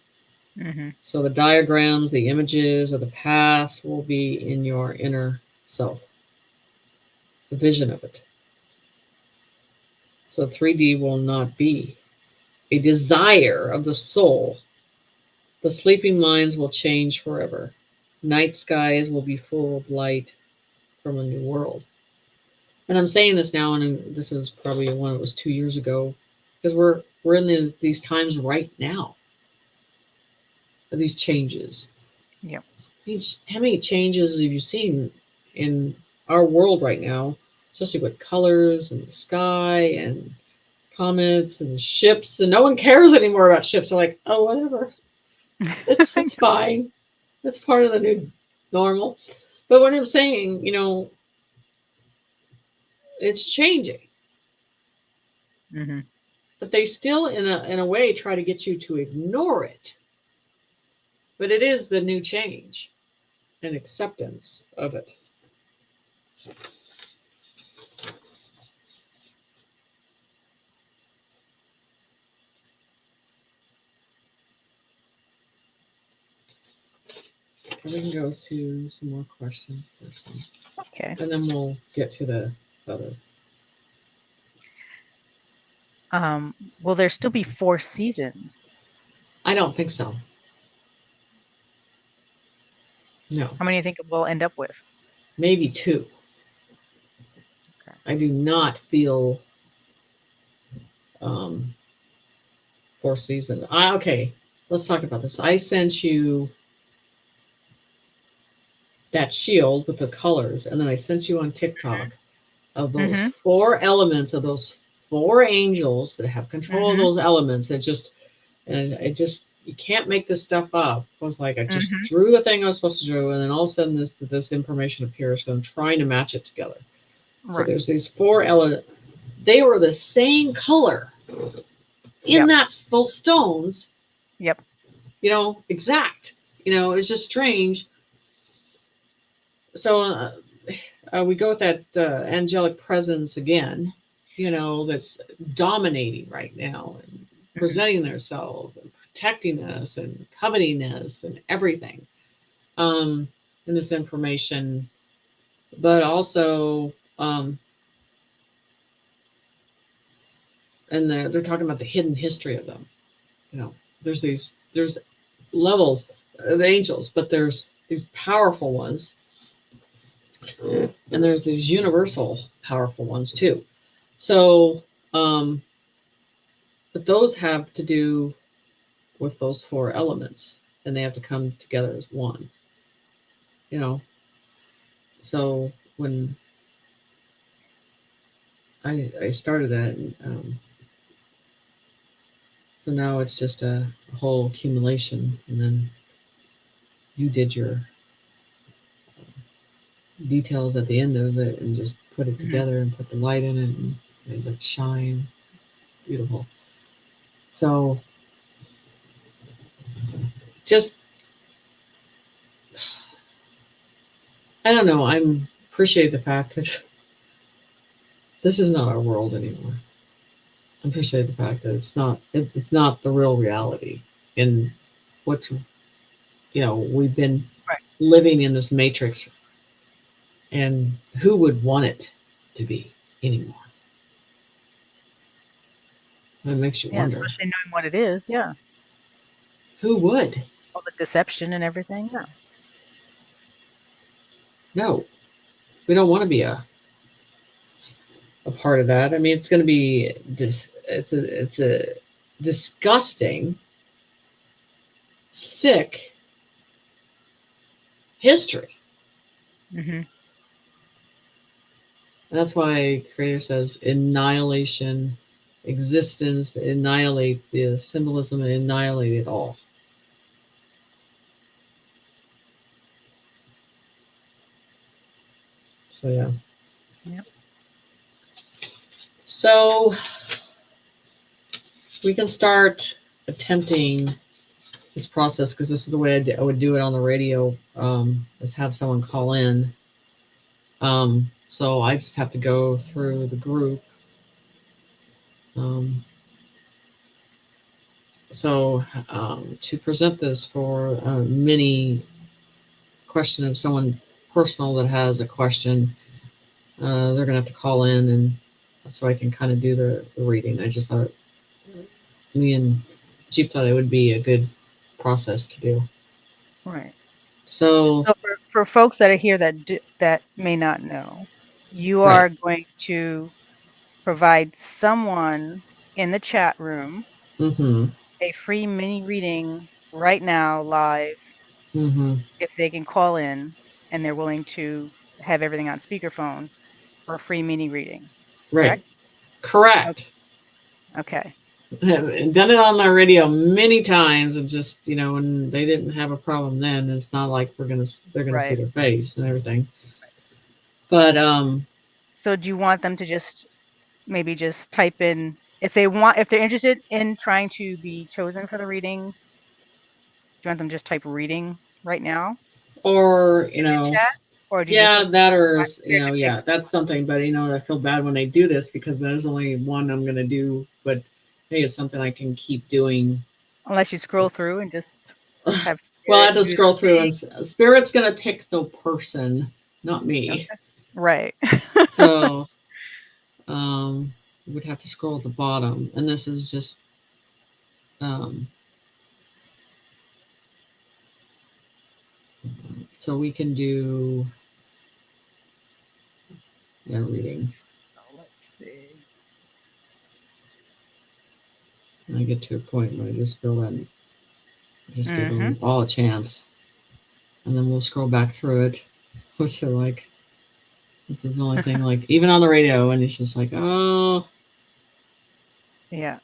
Speaker 1: So the diagrams, the images of the past will be in your inner self, the vision of it. So 3D will not be a desire of the soul. The sleeping minds will change forever. Night skies will be full of light from a new world. And I'm saying this now, and this is probably one that was 2 years ago, because we're in these times right now of these changes.
Speaker 2: Yeah.
Speaker 1: How many changes have you seen in our world right now, especially with colors and the sky and comets and ships, and no one cares anymore about ships. They're like, oh, whatever. It's fine. That's part of the new normal. But what I'm saying, it's changing. But they still, in a way, try to get you to ignore it. But it is the new change and acceptance of it. We can go to some more questions first.
Speaker 2: Okay.
Speaker 1: And then we'll get to the other.
Speaker 2: Will there still be 4 seasons?
Speaker 1: I don't think so. No.
Speaker 2: How many do you think we'll end up with?
Speaker 1: Maybe 2. Okay. I do not feel 4 seasons. Okay, let's talk about this. I sent you that shield with the colors, and then I sent you on TikTok of those 4 elements of those 4 angels that have control of those elements. It just you can't make this stuff up. I was like, I just
Speaker 2: Mhm.
Speaker 1: drew the thing I was supposed to draw, and then all of a sudden this information appears. So I'm trying to match it together. So
Speaker 2: Right.
Speaker 1: there's these four elements. They were the same color in
Speaker 2: Yep.
Speaker 1: those stones.
Speaker 2: Yep.
Speaker 1: Exact. It's just strange. So we go with that angelic presence again. That's dominating right now and presenting themselves and protecting us and coveting us and everything in this information, but also and they're talking about the hidden history of them. There's levels of angels, but there's these powerful ones, and there's these universal powerful ones too. So but those have to do with those four elements, and they have to come together as one. So when I started that, so now it's just a whole accumulation, and then you did your details at the end of it and just put it together and put the light in it and made it shine beautiful. So just I don't know, I'm appreciate the fact that this is not our world anymore. I appreciate the fact that it's not the real reality in what we've been
Speaker 2: Right.
Speaker 1: living in this matrix, and who would want it to be anymore? That makes you wonder.
Speaker 2: Especially knowing what it is. Yeah.
Speaker 1: Who would?
Speaker 2: All the deception and everything. Yeah.
Speaker 1: No, we don't want to be a part of that. I mean, it's going to be this. It's a disgusting, sick history.
Speaker 2: Mm-hmm.
Speaker 1: And that's why Creator says annihilation, existence, annihilate the symbolism, and annihilate it all. So yeah.
Speaker 2: Yep.
Speaker 1: So we can start attempting this process, because this is the way I would do it on the radio, is have someone call in. So I just have to go through the group. So to present this for a mini question of someone personal that has a question, they're going to have to call in, and so I can kind of do the reading. I just thought me and Jeep thought it would be a good process to do.
Speaker 2: Right.
Speaker 1: So
Speaker 2: for folks that are here that may not know, you are going to provide someone in the chat room a free mini reading right now live if they can call in and they're willing to have everything on speakerphone for a free mini reading.
Speaker 1: Right. Correct.
Speaker 2: Okay.
Speaker 1: I've done it on my radio many times, and just when they didn't have a problem then, it's not like they're gonna see their face and everything. But
Speaker 2: so do you want them to just maybe just type in if they're interested in trying to be chosen for the reading? Do you want them to just type reading right now?
Speaker 1: Or
Speaker 2: in the chat? Or do you
Speaker 1: that, or that's something. But I feel bad when they do this, because there's only one I'm gonna do. But hey, it's something I can keep doing.
Speaker 2: Unless you scroll through and just have.
Speaker 1: Well, I have to scroll through, and Spirit's gonna pick the person, not me.
Speaker 2: Okay. Right.
Speaker 1: So, we'd have to scroll at the bottom, and this is just so we can do reading.
Speaker 2: Let's see.
Speaker 1: And I get to a point where I just feel that just give them all a chance, and then we'll scroll back through it, which are like, this is the only thing, like even on the radio, and it's just like, oh
Speaker 2: yeah.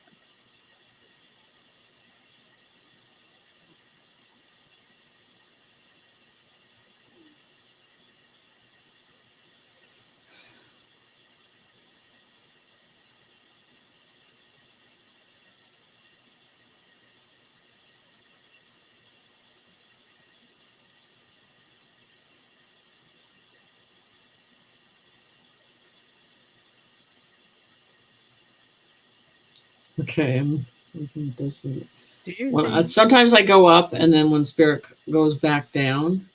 Speaker 1: Okay. I'm looking at this.
Speaker 2: Do your
Speaker 1: Well,
Speaker 2: thing.
Speaker 1: sometimes I go up, and then when spirit goes back down,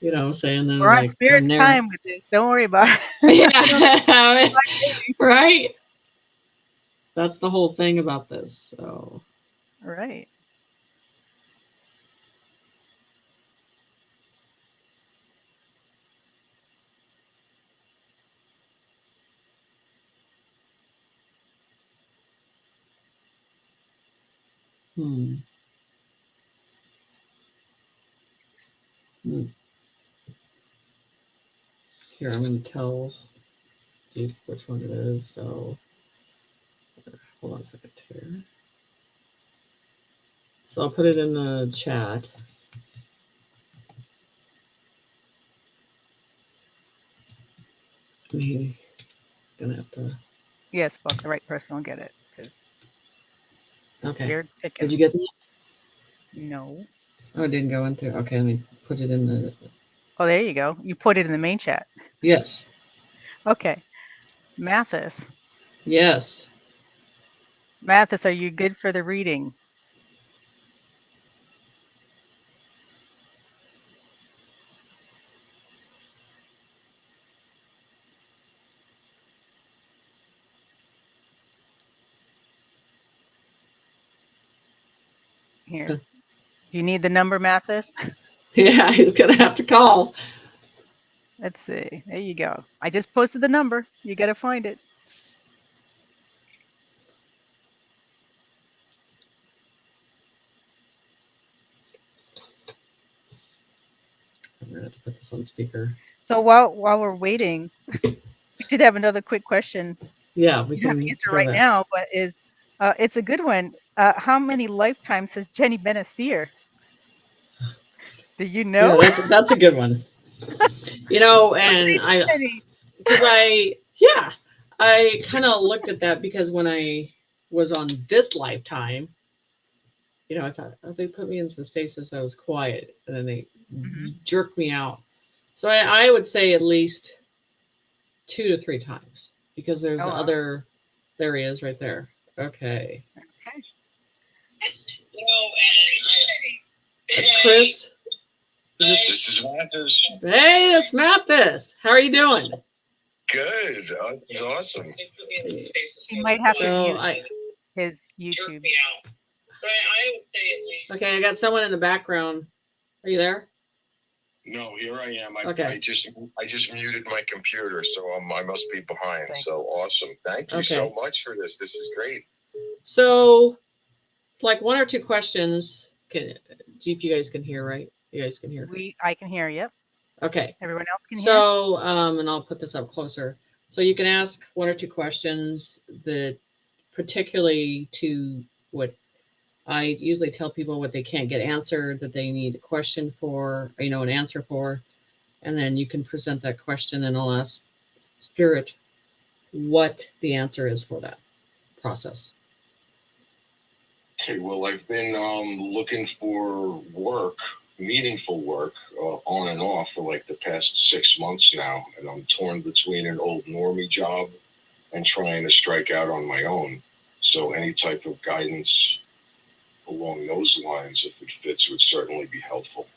Speaker 1: saying then
Speaker 2: We're on
Speaker 1: like I'm
Speaker 2: Spirit's
Speaker 1: there.
Speaker 2: time with this. Don't worry about it. I don't
Speaker 1: Yeah,
Speaker 2: like waiting.
Speaker 1: right. That's the whole thing about this. So,
Speaker 2: Right.
Speaker 1: hmm. Hmm. Here I'm going to tell Dude which one it is. So, hold on a second here. So I'll put it in the chat. He's gonna have to.
Speaker 2: Yes, but the right person will get it because
Speaker 1: Okay.
Speaker 2: Spirit's
Speaker 1: Did
Speaker 2: picking.
Speaker 1: you get that?
Speaker 2: No.
Speaker 1: Oh, it didn't go in through. Okay, let me put it in the.
Speaker 2: Oh, there you go. You put it in the main chat.
Speaker 1: Yes.
Speaker 2: Okay. Mathis.
Speaker 1: Yes.
Speaker 2: Mathis, are you good for the reading? Here. Do you need the number, Mathis?
Speaker 1: Yeah, he's gonna have to call.
Speaker 2: Let's see. There you go. I just posted the number. You got to find it.
Speaker 1: I'm gonna have to put this on speaker.
Speaker 2: So while we're waiting, we did have another quick question.
Speaker 1: Yeah, we
Speaker 2: You don't have
Speaker 1: can
Speaker 2: to answer
Speaker 1: go
Speaker 2: right
Speaker 1: back.
Speaker 2: now, but it's a good one. How many lifetimes has Jenny been a seer? Do you
Speaker 1: Yeah,
Speaker 2: know?
Speaker 1: that's a good one.
Speaker 2: What
Speaker 1: And
Speaker 2: say
Speaker 1: I
Speaker 2: Jenny?
Speaker 1: because I kind of looked at that because when I was on this lifetime, I thought, oh, they put me in some stasis. I was quiet, and then they
Speaker 2: Mhm.
Speaker 1: jerked me out. So I would say at least 2 to 3 times because there's
Speaker 2: Oh, wow.
Speaker 1: other. There he is, right there. Okay,
Speaker 2: Okay.
Speaker 1: that's Chris.
Speaker 4: This is Mathis.
Speaker 1: Hey, it's Mathis. How are you doing?
Speaker 4: Good. It's awesome.
Speaker 2: He might have to
Speaker 1: So
Speaker 2: mute
Speaker 1: I
Speaker 2: his YouTube.
Speaker 1: okay. I got someone in the background. Are you there?
Speaker 4: No, here I am.
Speaker 1: Okay.
Speaker 4: I just muted my computer, so I must be behind.
Speaker 2: Thank
Speaker 4: So awesome. Thank you
Speaker 1: Okay.
Speaker 4: so much for this. This is great.
Speaker 1: So it's like 1 or 2 questions. See if you guys can hear, right? You guys can hear.
Speaker 2: I can hear. Yep.
Speaker 1: Okay.
Speaker 2: Everyone else can hear.
Speaker 1: So, and I'll put this up closer. So you can ask 1 or 2 questions that particularly to what I usually tell people what they can't get answered, that they need a question for, an answer for. And then you can present that question and I'll ask Spirit what the answer is for that process.
Speaker 4: Okay. Well, I've been looking for work, meaningful work, on and off for like the past 6 months now, and I'm torn between an old normie job and trying to strike out on my own. So any type of guidance along those lines, if it fits, would certainly be helpful.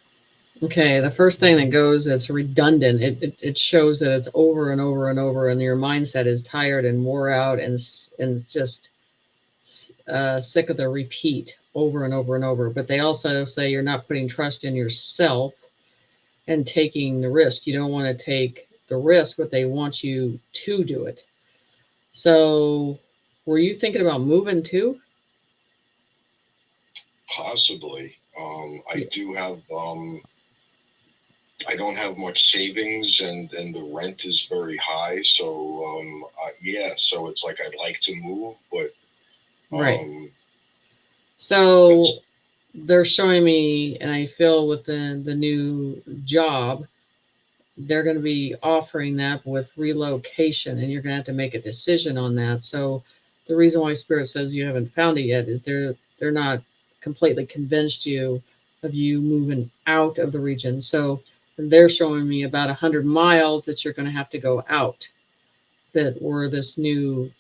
Speaker 1: Okay, the first thing that goes, it's redundant. It shows that it's over and over and over, and your mindset is tired and wore out, and it's just sick of the repeat over and over and over. But they also say you're not putting trust in yourself and taking the risk. You don't want to take the risk, but they want you to do it. So, were you thinking about moving too?
Speaker 4: Possibly. I do have. I don't have much savings, and the rent is very high. So yeah. So it's like I'd like to move, but
Speaker 1: Right. So they're showing me, and I feel with the new job, they're going to be offering that with relocation, and you're going to have to make a decision on that. So the reason why Spirit says you haven't found it yet is they're not completely convinced of you moving out of the region. So they're showing me about 100 miles that you're going to have to go out. That where this new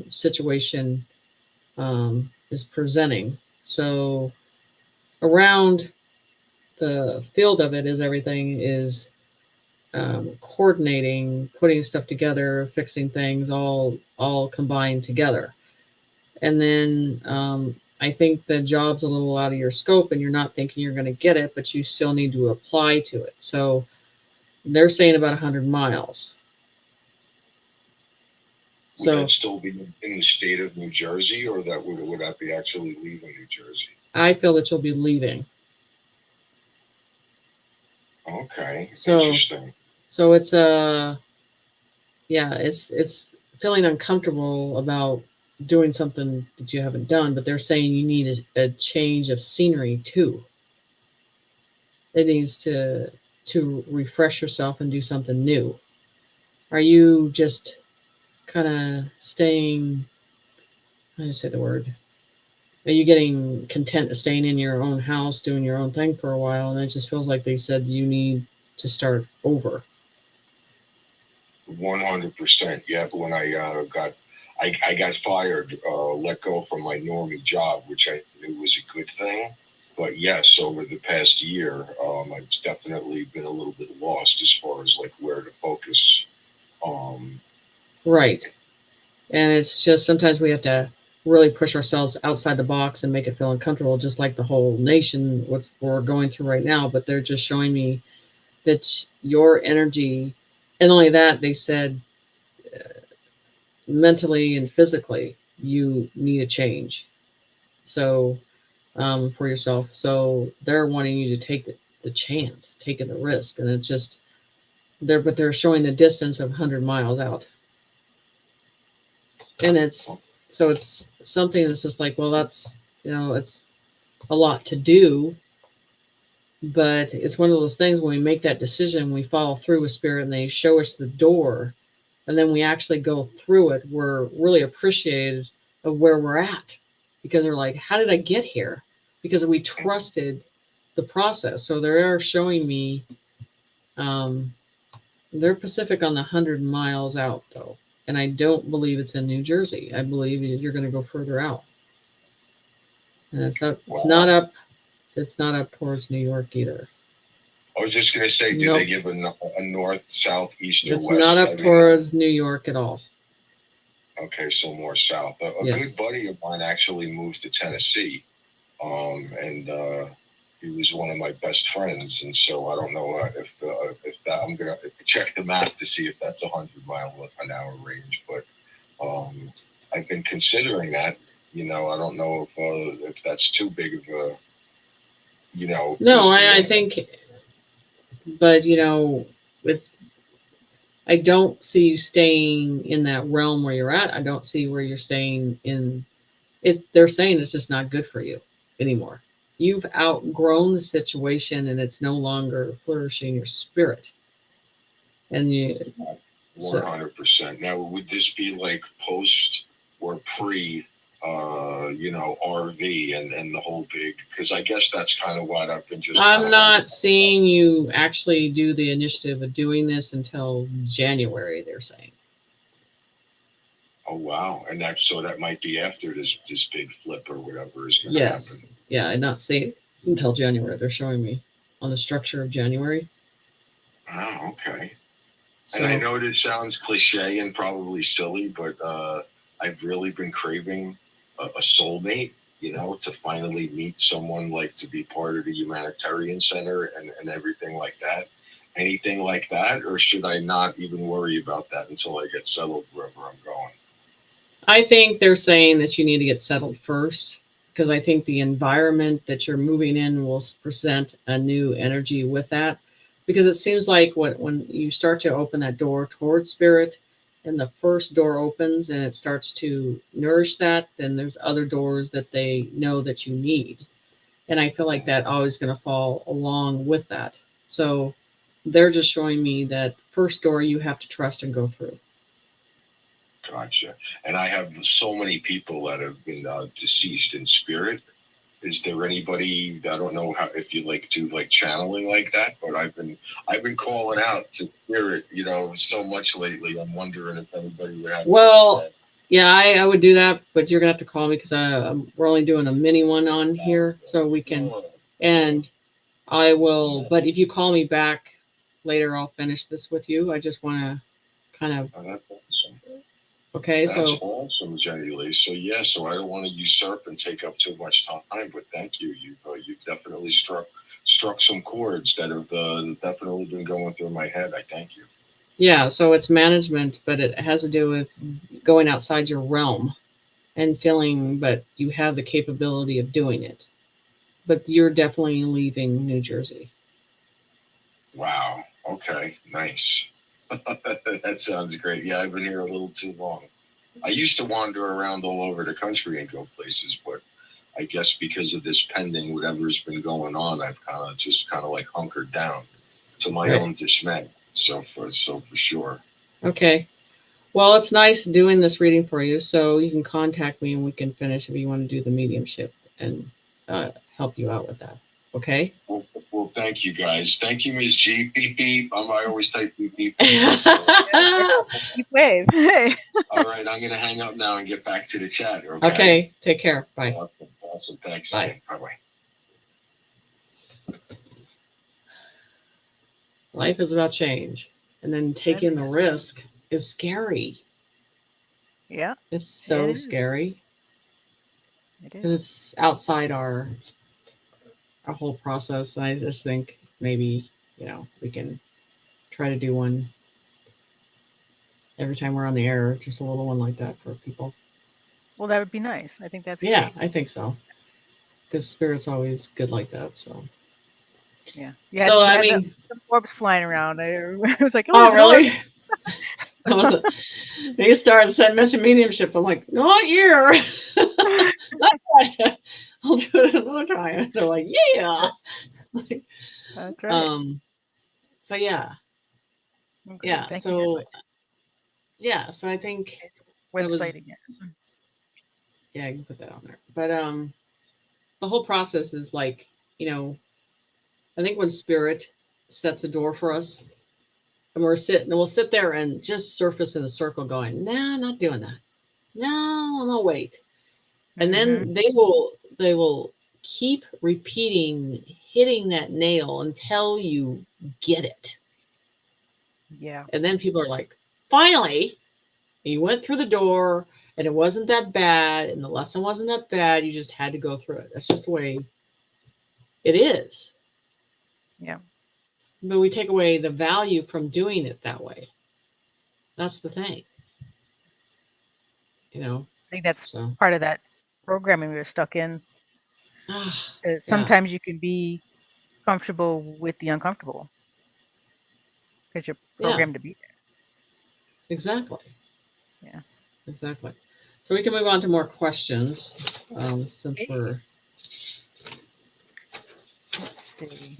Speaker 1: situation is presenting. So around the field of it is everything is coordinating, putting stuff together, fixing things, all combined together. And then I think the job's a little out of your scope, and you're not thinking you're going to get it, but you still need to apply to it. So they're saying about 100 miles.
Speaker 4: Would
Speaker 1: So
Speaker 4: that still be in the state of New Jersey, or would that be actually leaving New Jersey?
Speaker 1: I feel that you'll be leaving.
Speaker 4: Okay,
Speaker 1: So-
Speaker 4: interesting.
Speaker 1: So it's it's feeling uncomfortable about doing something that you haven't done, but they're saying you need a change of scenery too. It needs to refresh yourself and do something new. Are you just kind of staying? How do you say the word? Are you getting content staying in your own house, doing your own thing for a while, and it just feels like they said you need to start over?
Speaker 4: 100%. Yeah, but when I got fired, let go from my normie job, which I knew was a good thing. But yes, over the past year, I've definitely been a little bit lost as far as like where to focus.
Speaker 1: Right. And it's just sometimes we have to really push ourselves outside the box and make it feel uncomfortable, just like the whole nation, what we're going through right now. But they're just showing me that your energy, and only that, they said mentally and physically, you need a change. So for yourself. So they're wanting you to take the chance, taking the risk. And it's just, they're showing the distance of 100 miles out. And it's something that's just like, well, that's, it's a lot to do, but it's one of those things when we make that decision, we follow through with spirit and they show us the door, and then we actually go through it. We're really appreciative of where we're at, because they're like, how did I get here? Because we trusted the process. So they're showing me, they're Pacific on the 100 miles out though. And I don't believe it's in New Jersey. I believe you're going to go further out. And it's up. It's not up. It's not up towards New York either.
Speaker 4: I was just going to say, do
Speaker 1: Nope.
Speaker 4: they give a north, south, east, or
Speaker 1: It's
Speaker 4: west?
Speaker 1: not up towards New York at all.
Speaker 4: Okay, so more south. A
Speaker 1: Yes.
Speaker 4: good buddy of mine actually moved to Tennessee, and he was one of my best friends. And so I don't know if that, I'm gonna check the map to see if that's 100-mile-an-hour range. But I've been considering that. I don't know if that's too big of a,
Speaker 1: No, I think, but it's. I don't see you staying in that realm where you're at. I don't see where you're staying in it. They're saying it's just not good for you anymore. You've outgrown the situation and it's no longer flourishing your spirit. And you
Speaker 4: 100%. Now, would this be like post or pre, RV and the whole big? Because I guess that's kind of what I've been just.
Speaker 1: I'm not seeing you actually do the initiative of doing this until January, they're saying.
Speaker 4: Oh wow! And that might be after this big flip or whatever is going to happen.
Speaker 1: Yeah, I'm not seeing it until January. They're showing me on the structure of January.
Speaker 4: Oh, okay.
Speaker 1: So,
Speaker 4: and I know this sounds cliche and probably silly, but I've really been craving a soulmate, to finally meet someone, like to be part of the humanitarian center and everything like that. Anything like that, or should I not even worry about that until I get settled wherever I'm going?
Speaker 1: I think they're saying that you need to get settled first, because I think the environment that you're moving in will present a new energy with that. Because it seems like when you start to open that door towards spirit, and the first door opens and it starts to nourish that, then there's other doors that they know that you need. And I feel like that always going to fall along with that. So they're just showing me that first door you have to trust and go through.
Speaker 4: Gotcha. And I have so many people that have been deceased in spirit. Is there anybody, I don't know if you do channeling like that, but I've been calling out to spirit, so much lately. I'm wondering if anybody would have.
Speaker 1: Well, Yeah, I would do that, but you're gonna have to call me because we're only doing a mini one on here, so we can. And I will. But if you call me back later, I'll finish this with you. I just want to kind of.
Speaker 4: Oh, that's awesome.
Speaker 1: Okay,
Speaker 4: That's
Speaker 1: so
Speaker 4: awesome, Jenny Lee. So yeah, so I don't want to usurp and take up too much time, but thank you. You've definitely struck some chords that have definitely been going through my head. I thank you.
Speaker 1: yeah, so it's management, but it has to do with going outside your realm and feeling, but you have the capability of doing it. But you're definitely leaving New Jersey.
Speaker 4: Wow. Okay. Nice. That sounds great. Yeah, I've been here a little too long. I used to wander around all over the country and go places, but I guess because of this pending whatever's been going on, I've kind of like hunkered down to my
Speaker 1: Right.
Speaker 4: own dismay. So for sure.
Speaker 1: Okay. Well, it's nice doing this reading for you. So you can contact me and we can finish if you want to do the mediumship and help you out with that. Okay.
Speaker 4: Well, thank you guys. Thank you, Ms. G. Beep beep. I always type beep beep. So,
Speaker 2: Keep wave. Hey.
Speaker 4: all right, I'm gonna hang up now and get back to the chat. Okay.
Speaker 1: Okay. Take care. Bye.
Speaker 4: Awesome. Thanks.
Speaker 1: Bye.
Speaker 4: Bye.
Speaker 1: Life is about change. And then taking the risk is scary.
Speaker 2: Yeah.
Speaker 1: It's so
Speaker 2: It is.
Speaker 1: scary
Speaker 2: It
Speaker 1: because
Speaker 2: is.
Speaker 1: it's outside our whole process. And I just think maybe, we can try to do one every time we're on the air, just a little one like that for people.
Speaker 2: Well, that would be nice. I think that's
Speaker 1: Yeah,
Speaker 2: great.
Speaker 1: I think so. Because spirit's always good like that. So
Speaker 2: Yeah.
Speaker 1: So I mean,
Speaker 2: some orbs flying around. I was like,
Speaker 1: oh
Speaker 2: it's an orb.
Speaker 1: really? They started mentioning mediumship. I'm like, not here. I'll do it another time. They're like, yeah.
Speaker 2: That's right.
Speaker 1: But yeah,
Speaker 2: Okay,
Speaker 1: yeah.
Speaker 2: thank you very
Speaker 1: So
Speaker 2: much.
Speaker 1: yeah, so I think
Speaker 2: It's
Speaker 1: that was
Speaker 2: website again.
Speaker 1: yeah, I can put that on there. But the whole process is like, I think when spirit sets a door for us, and we'll sit there and just surface in a circle, going, nah, I'm not doing that. No, I'm gonna wait. And then they will keep repeating, hitting that nail until you get it.
Speaker 2: Yeah.
Speaker 1: And then people are like, finally, you went through the door and it wasn't that bad, and the lesson wasn't that bad. You just had to go through it. That's just the way it is.
Speaker 2: Yeah.
Speaker 1: But we take away the value from doing it that way. That's the thing.
Speaker 2: I think that's
Speaker 1: So
Speaker 2: part of that programming we were stuck in. Sometimes you can be comfortable with the uncomfortable because you're programmed to be there.
Speaker 1: Exactly.
Speaker 2: Yeah.
Speaker 1: Exactly. So we can move on to more questions since we're.
Speaker 2: Let's see.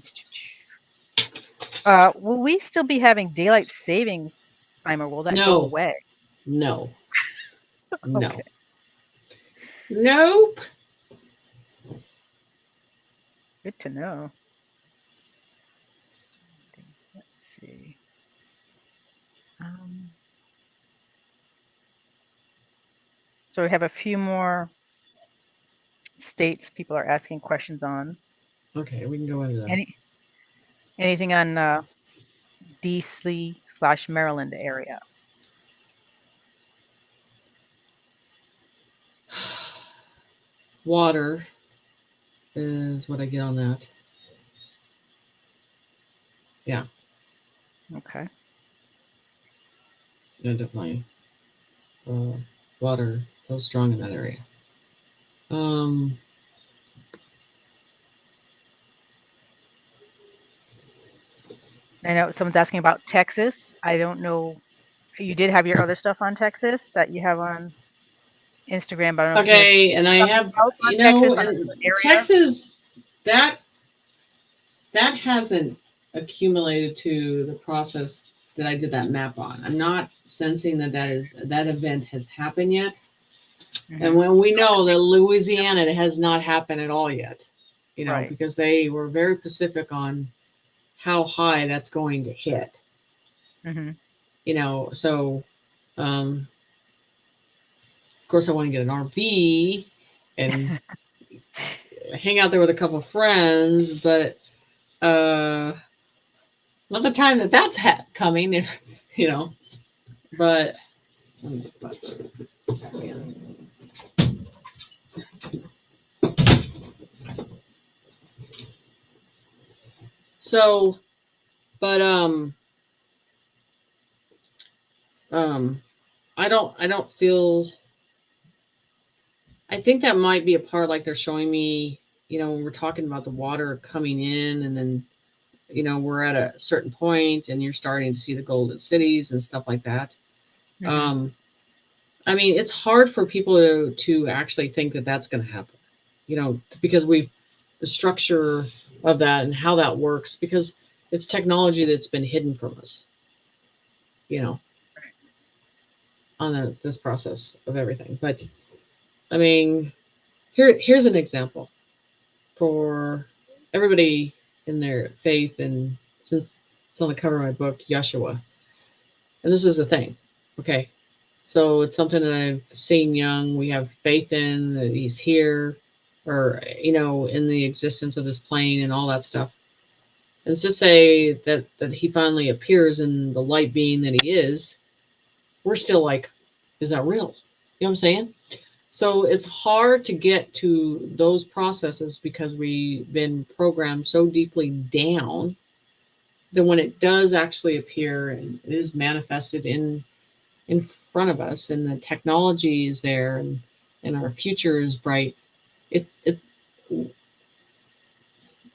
Speaker 2: Will we still be having daylight savings time, or will that go away?
Speaker 1: No. No.
Speaker 2: Okay.
Speaker 1: Nope.
Speaker 2: Good to know. Let's see. So we have a few more states people are asking questions on.
Speaker 1: Okay, we can go into that.
Speaker 2: Anything on DC/Maryland area?
Speaker 1: Water is what I get on that. Yeah.
Speaker 2: Okay.
Speaker 1: Yeah, definitely. Water goes strong in that area.
Speaker 2: I know someone's asking about Texas. I don't know. You did have your other stuff on Texas that you have on Instagram, but I don't know.
Speaker 1: Okay, and I have, Texas, that hasn't accumulated to the process that I did that map on. I'm not sensing that event has happened yet. Mm-hmm. And when we know that Louisiana, it has not happened at all yet,
Speaker 2: right.
Speaker 1: Because they were very specific on how high that's going to hit.
Speaker 2: Mm-hmm.
Speaker 1: So Of course, I want to get an RV and hang out there with a couple of friends, but not the time that's coming, if you know. But so, but I don't feel. I think that might be a part, like they're showing me, when we're talking about the water coming in, and then, we're at a certain point and you're starting to see the golden cities and stuff like that.
Speaker 2: Mhm.
Speaker 1: I mean, it's hard for people to actually think that that's going to happen, because the structure of that and how that works, because it's technology that's been hidden from us, on this process of everything. But I mean, here's an example for everybody in their faith, and since it's on the cover of my book, Yeshua. And this is the thing. Okay. So it's something that I've seen young. We have faith in that he's here, or, in the existence of this plane and all that stuff. And it's just say that he finally appears in the light being that he is. We're still like, is that real? You know what I'm saying? So it's hard to get to those processes because we've been programmed so deeply down that when it does actually appear and it is manifested in front of us, and the technology is there, and our future is bright, it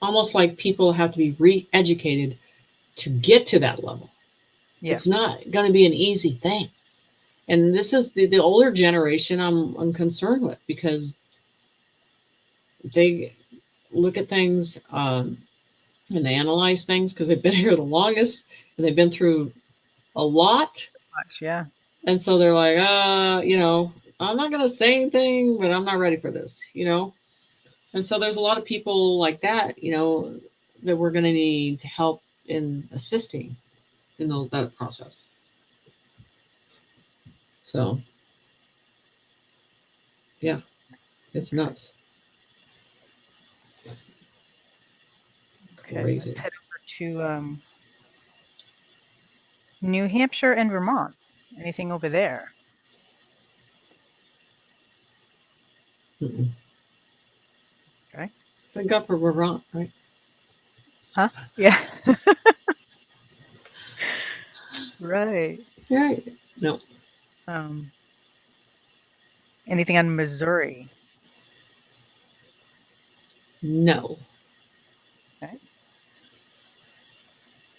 Speaker 1: almost like people have to be re-educated to get to that level.
Speaker 2: Yeah.
Speaker 1: It's not going to be an easy thing. And this is the older generation I'm concerned with, because they look at things and they analyze things because they've been here the longest and they've been through a lot.
Speaker 2: Much, yeah.
Speaker 1: And so they're like, I'm not going to say anything, but I'm not ready for this, And so there's a lot of people like that, that we're going to need help in assisting in that process. So, yeah, it's nuts.
Speaker 2: Okay,
Speaker 1: Crazy.
Speaker 2: let's head over to New Hampshire and Vermont. Anything over there?
Speaker 1: Mm-mm.
Speaker 2: Okay.
Speaker 1: Thank God for Vermont, right?
Speaker 2: Huh? Yeah. Right.
Speaker 1: Right. No.
Speaker 2: Anything on Missouri?
Speaker 1: No.
Speaker 2: Okay.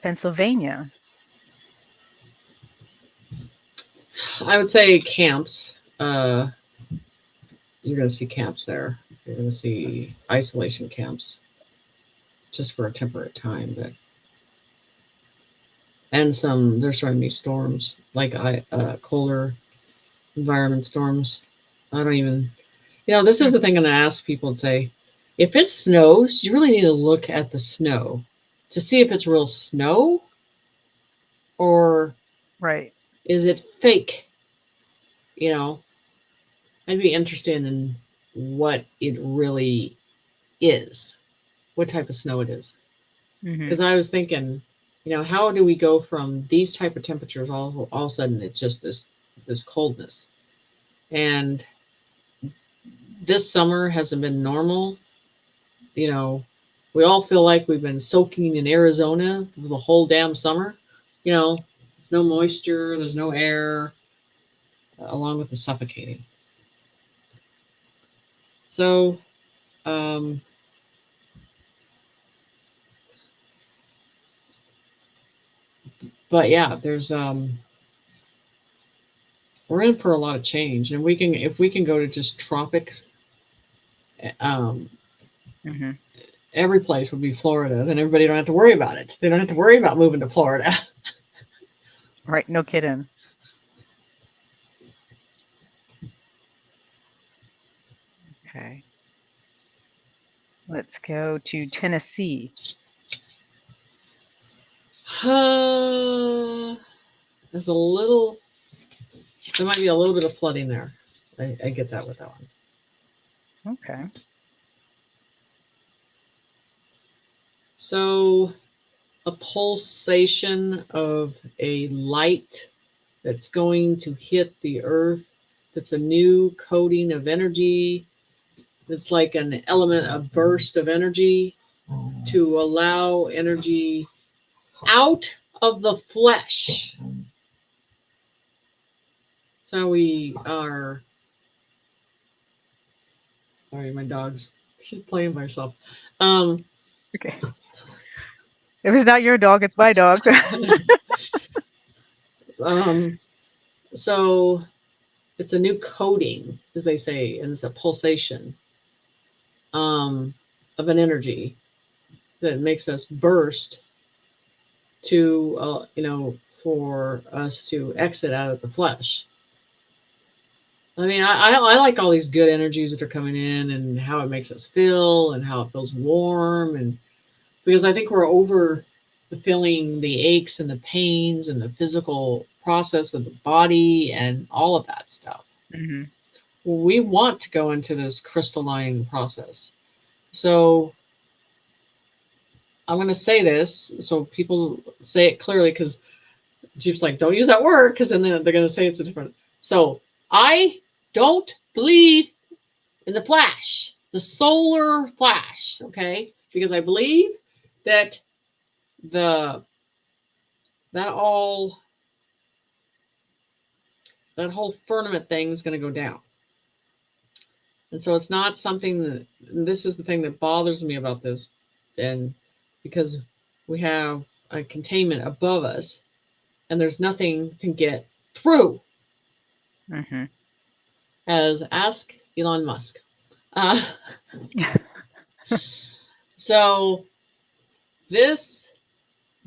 Speaker 2: Pennsylvania.
Speaker 1: I would say camps. You're going to see camps there. You're going to see isolation camps, just for a temporary time, but and they're showing me storms, like colder environment storms. I don't even, this is the thing I'm going to ask people, to say, if it snows, you really need to look at the snow to see if it's real snow, or
Speaker 2: Right.
Speaker 1: is it fake? I'd be interested in what it really is, what type of snow it is. Because I was thinking, how do we go from these type of temperatures all of a sudden it's just this coldness, and this summer hasn't been normal. We all feel like we've been soaking in Arizona the whole damn summer. There's no moisture, there's no air, along with the suffocating. So, but yeah, there's we're in for a lot of change, and if we can go to just tropics, every place would be Florida. Then everybody don't have to worry about it. They don't have to worry about moving to Florida.
Speaker 2: Right. No kidding. Okay. Let's go to Tennessee. There
Speaker 1: There might be a little bit of flooding there. I get that with that one.
Speaker 2: Okay.
Speaker 1: So a pulsation of a light that's going to hit the earth. That's a new coating of energy. It's like an element, a burst of energy to allow energy out of the flesh. So we are. Sorry, my dog's. She's playing by herself.
Speaker 2: Okay. If it's not your dog, it's my dog.
Speaker 1: So it's a new coating, as they say, and it's a pulsation of an energy that makes us burst to, for us to exit out of the flesh. I mean, I like all these good energies that are coming in and how it makes us feel and how it feels warm. And because I think we're over the feeling the aches and the pains and the physical process of the body and all of that stuff.
Speaker 2: Hmm.
Speaker 1: We want to go into this crystalline process. So I'm going to say this so people say it clearly, because Jeep's like, don't use that word, because then they're going to say it's a different. So I don't believe in the flash, the solar flash, okay? Because I believe that that whole firmament thing is going to go down. And so it's not something that, this is the thing that bothers me about this. And because we have a containment above us and there's nothing to get through.
Speaker 2: Hmm.
Speaker 1: As ask Elon Musk. So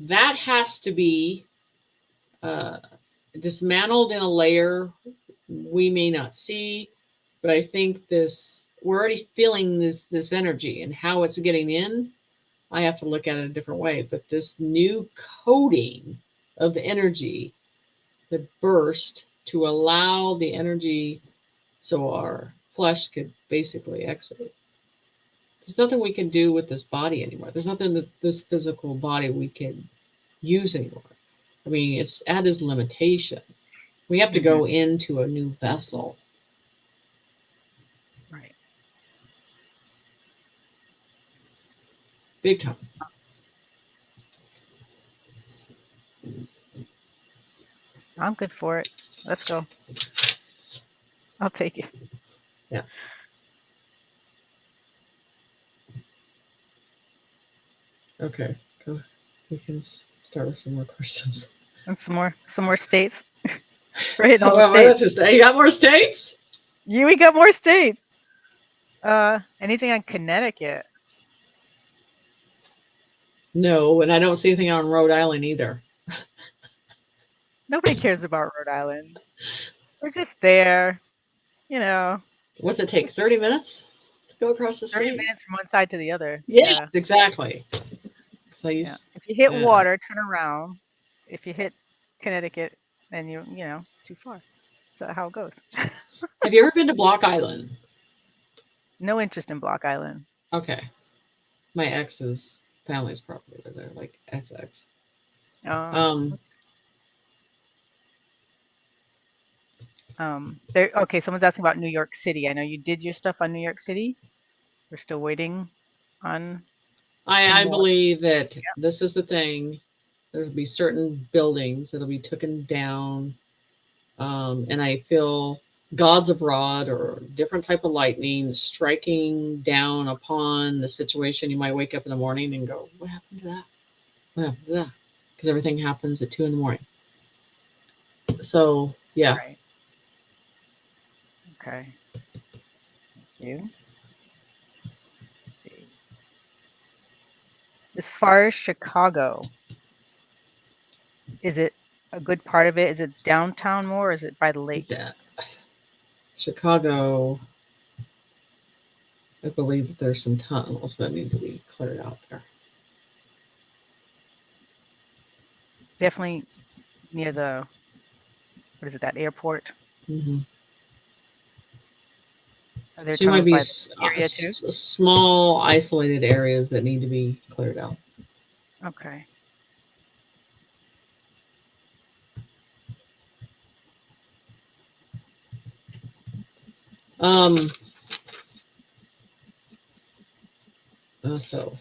Speaker 1: that has to be dismantled in a layer we may not see, but I think we're already feeling this energy and how it's getting in. I have to look at it a different way, but this new coating of energy that burst to allow the energy so our flesh could basically exit. There's nothing we can do with this body anymore. There's nothing that this physical body we can use anymore. I mean, it's at its limitation. We have to go into a new vessel.
Speaker 2: Right.
Speaker 1: Big time.
Speaker 2: I'm good for it. Let's go. I'll take it.
Speaker 1: Yeah. Okay. Go. We can start with some more questions.
Speaker 2: And some more states. We're hitting all
Speaker 1: Well,
Speaker 2: the states.
Speaker 1: you got more states?
Speaker 2: We got more states. Anything on Connecticut?
Speaker 1: No, and I don't see anything on Rhode Island either.
Speaker 2: Nobody cares about Rhode Island. We're just there,
Speaker 1: What's it take? 30 minutes to go across the
Speaker 2: 30
Speaker 1: state?
Speaker 2: minutes from one side to the other.
Speaker 1: Yes, exactly. So
Speaker 2: Yeah. If you hit water, turn around. If you hit Connecticut, then you're, too far. That's how it goes.
Speaker 1: Have you ever been to Block Island?
Speaker 2: No interest in Block Island.
Speaker 1: Okay. My ex's family's probably over there, like XX.
Speaker 2: Okay, someone's asking about New York City. I know you did your stuff on New York City. We're still waiting on.
Speaker 1: I believe that this is the thing. There'll be certain buildings that'll be taken down. And I feel gods of rod or different type of lightning striking down upon the situation. You might wake up in the morning and go, what happened to that? What happened to that? Because everything happens at 2 a.m. So, yeah.
Speaker 2: Right. Okay. Thank you. Let's see. As far as Chicago, is it a good part of it? Is it downtown more, or is it by the lake?
Speaker 1: Yeah. Chicago, I believe that there's some tunnels that need to be cleared out there.
Speaker 2: Definitely near that airport?
Speaker 1: Mm-hmm.
Speaker 2: Are there
Speaker 1: So you might
Speaker 2: tunnels
Speaker 1: be
Speaker 2: by the area too?
Speaker 1: small, isolated areas that need to be cleared out.
Speaker 2: Okay.
Speaker 1: Um. So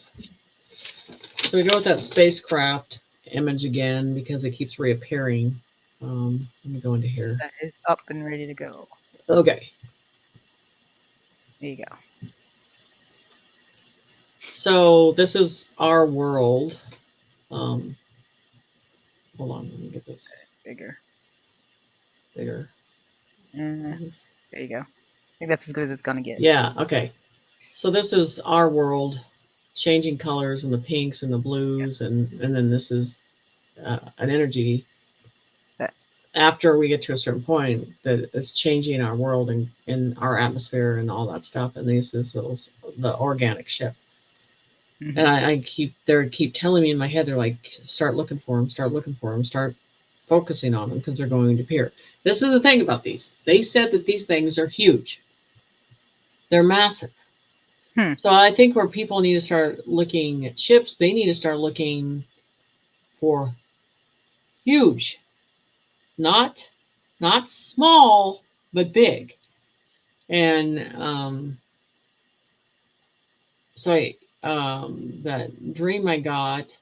Speaker 1: we go with that spacecraft image again because it keeps reappearing. Let me go into here.
Speaker 2: That is up and ready to go.
Speaker 1: Okay.
Speaker 2: There you go.
Speaker 1: So this is our world. Hold on, let me get this
Speaker 2: Bigger.
Speaker 1: bigger.
Speaker 2: There you go. I think that's as good as it's gonna get.
Speaker 1: Yeah, okay. So this is our world, changing colors and the pinks and the blues, and then this is an energy
Speaker 2: That-
Speaker 1: after we get to a certain point that is changing our world and in our atmosphere and all that stuff. And this is the organic ship.
Speaker 2: Mhm.
Speaker 1: And I keep telling me in my head, they're like, start looking for them, start looking for them, start focusing on them because they're going to appear. This is the thing about these. They said that these things are huge. They're massive. So I think where people need to start looking at ships, they need to start looking for huge, not small, but big. And so that dream I got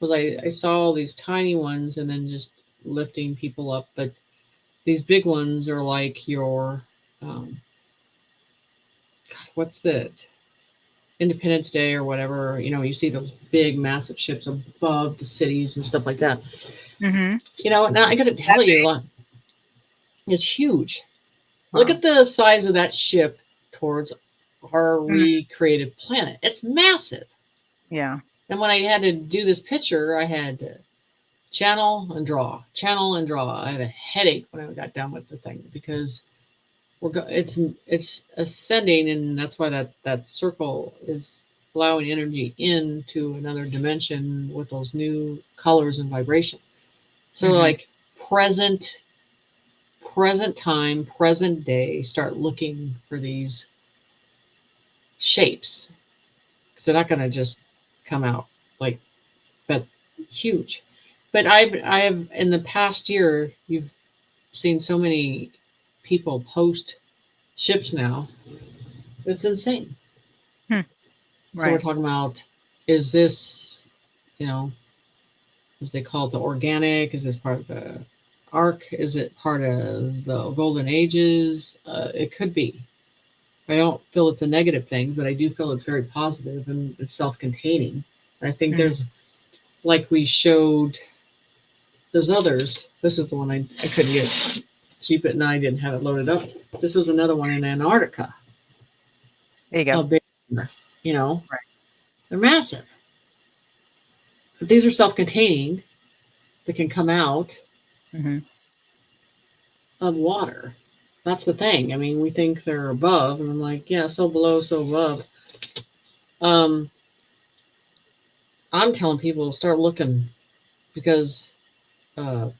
Speaker 1: was I saw all these tiny ones and then just lifting people up, but these big ones are like your God, what's that? Independence Day or whatever, you see those big, massive ships above the cities and stuff like that.
Speaker 2: Mm-hmm.
Speaker 1: Now I got to tell you, it's huge. Look at the size of that ship towards our recreated planet. It's massive.
Speaker 2: Yeah.
Speaker 1: And when I had to do this picture, I had to channel and draw. I had a headache when I got done with the thing because it's ascending, and that's why that circle is allowing energy into another dimension with those new colors and vibration. So like present time, present day, start looking for these shapes because they're not going to just come out but huge. But I've in the past year, you've seen so many people post ships now. It's insane.
Speaker 2: Right.
Speaker 1: So we're talking about, is this, as they call it, the organic? Is this part of the arc? Is it part of the golden ages? It could be. I don't feel it's a negative thing, but I do feel it's very positive and it's self-containing. And I think there's, like we showed, there's others. This is the one I couldn't get. Jeep and I didn't have it loaded up. This was another one in Antarctica.
Speaker 2: There you go.
Speaker 1: Big, right. They're massive. But these are self-contained that can come out of water. That's the thing. I mean, we think they're above, and I'm like, yeah, so below, so above. I'm telling people to start looking because, and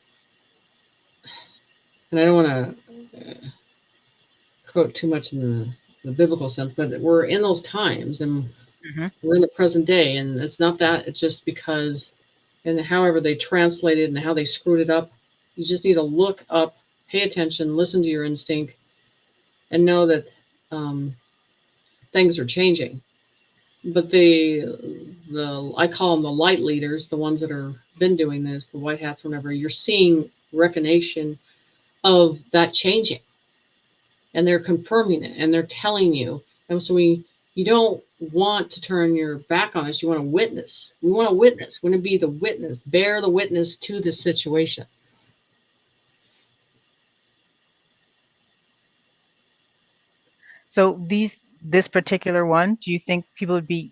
Speaker 1: I don't want to quote too much in the biblical sense, but we're in those times and we're in the present day, and it's not that, it's just because, and however they translated and how they screwed it up, you just need to look up, pay attention, listen to your instinct, and know that things are changing. But I call them the light leaders, the ones that are been doing this, the white hats, whenever you're seeing recognition of that changing, and they're confirming it, and they're telling you. And so you don't want to turn your back on us. You want to witness. We want to witness. We want to be the witness, bear the witness to this situation.
Speaker 2: So this particular one, do you think people would be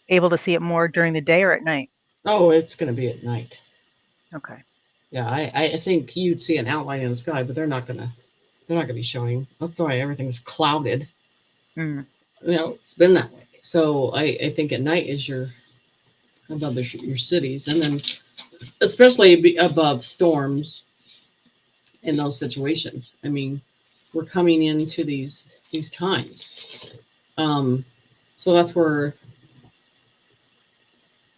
Speaker 2: able to see it more during the day or at night?
Speaker 1: Oh, it's going to be at night.
Speaker 2: Okay.
Speaker 1: Yeah, I think you'd see an outline in the sky, but they're not going to be showing. That's why everything's clouded. It's been that way. So I think at night is above your cities, and then especially above storms in those situations. I mean, we're coming into these times. So that's where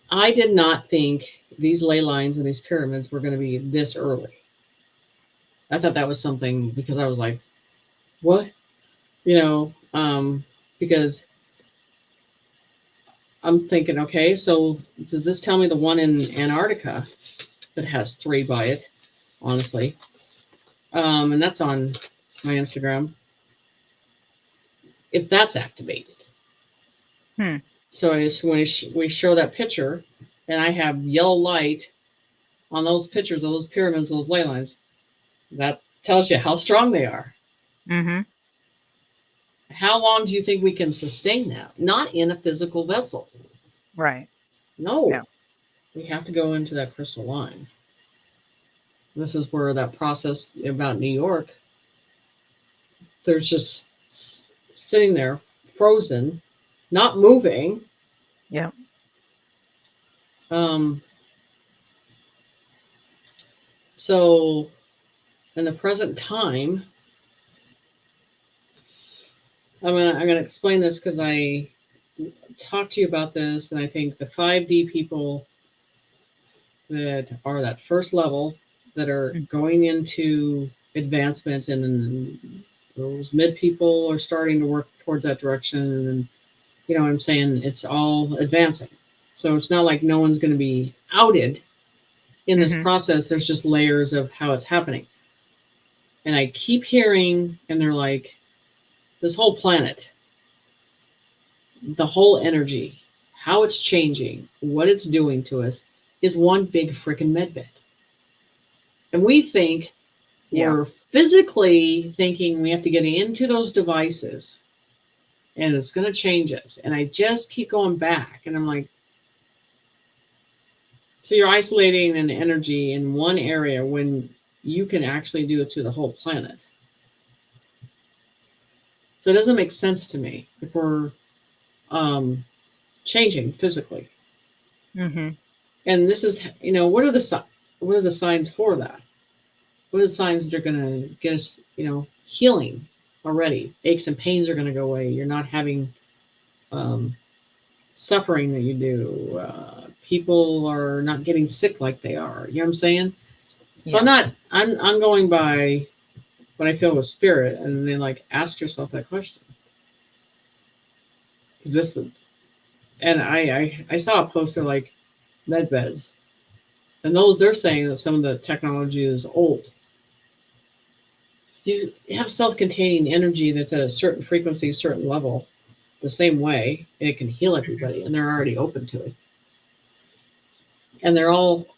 Speaker 1: I did not think these ley lines and these pyramids were going to be this early. I thought that was something because I was like, what? Because I'm thinking, okay, so does this tell me the one in Antarctica that has 3 by it, honestly? And that's on my Instagram. If that's activated. So when we show that picture and I have yellow light on those pictures of those pyramids, those ley lines, that tells you how strong they are.
Speaker 2: Mm-hmm.
Speaker 1: How long do you think we can sustain that? Not in a physical vessel.
Speaker 2: Right.
Speaker 1: No.
Speaker 2: Yeah.
Speaker 1: We have to go into that crystal line. This is where that process about New York, they're just sitting there frozen, not moving.
Speaker 2: Yeah.
Speaker 1: So in the present time, I'm gonna explain this because I talked to you about this, and I think the 5D people that are that first level that are going into advancement, and then those mid people are starting to work towards that direction, and then, you know what I'm saying, it's all advancing. So it's not like no one's going to be outed in this process. There's just layers of how it's happening. And I keep hearing, and they're like, this whole planet, the whole energy, how it's changing, what it's doing to us is one big freaking medbed. And we think we're physically thinking we have to get into those devices and it's going to change us. And I just keep going back and I'm like, so you're isolating an energy in one area when you can actually do it to the whole planet. So it doesn't make sense to me if we're changing physically. And this is, what are the signs for that? What are the signs that are going to get us, healing already? Aches and pains are going to go away. You're not having suffering that you do. People are not getting sick like they are. You know what I'm saying? So I'm going by what I feel with spirit, and then ask yourself that question. Is this and I saw a poster like med beds, and they're saying that some of the technology is old. You have self-containing energy that's at a certain frequency, certain level, the same way, and it can heal everybody, and they're already open to it. And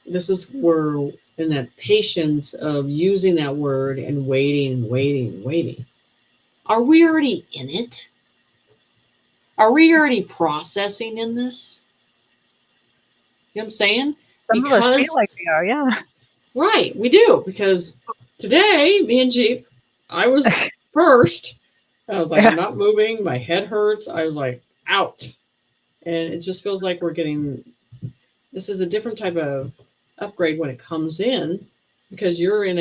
Speaker 1: this is where in that patience of using that word and waiting. Are we already in it? Are we already processing in this? You know what I'm saying?
Speaker 2: Some of us feel like we are, yeah.
Speaker 1: Right, we do, because today, me and Jeep, I was first. I was like, I'm not moving. My head hurts. I was like, out. And it just feels like this is a different type of upgrade when it comes in, because you're in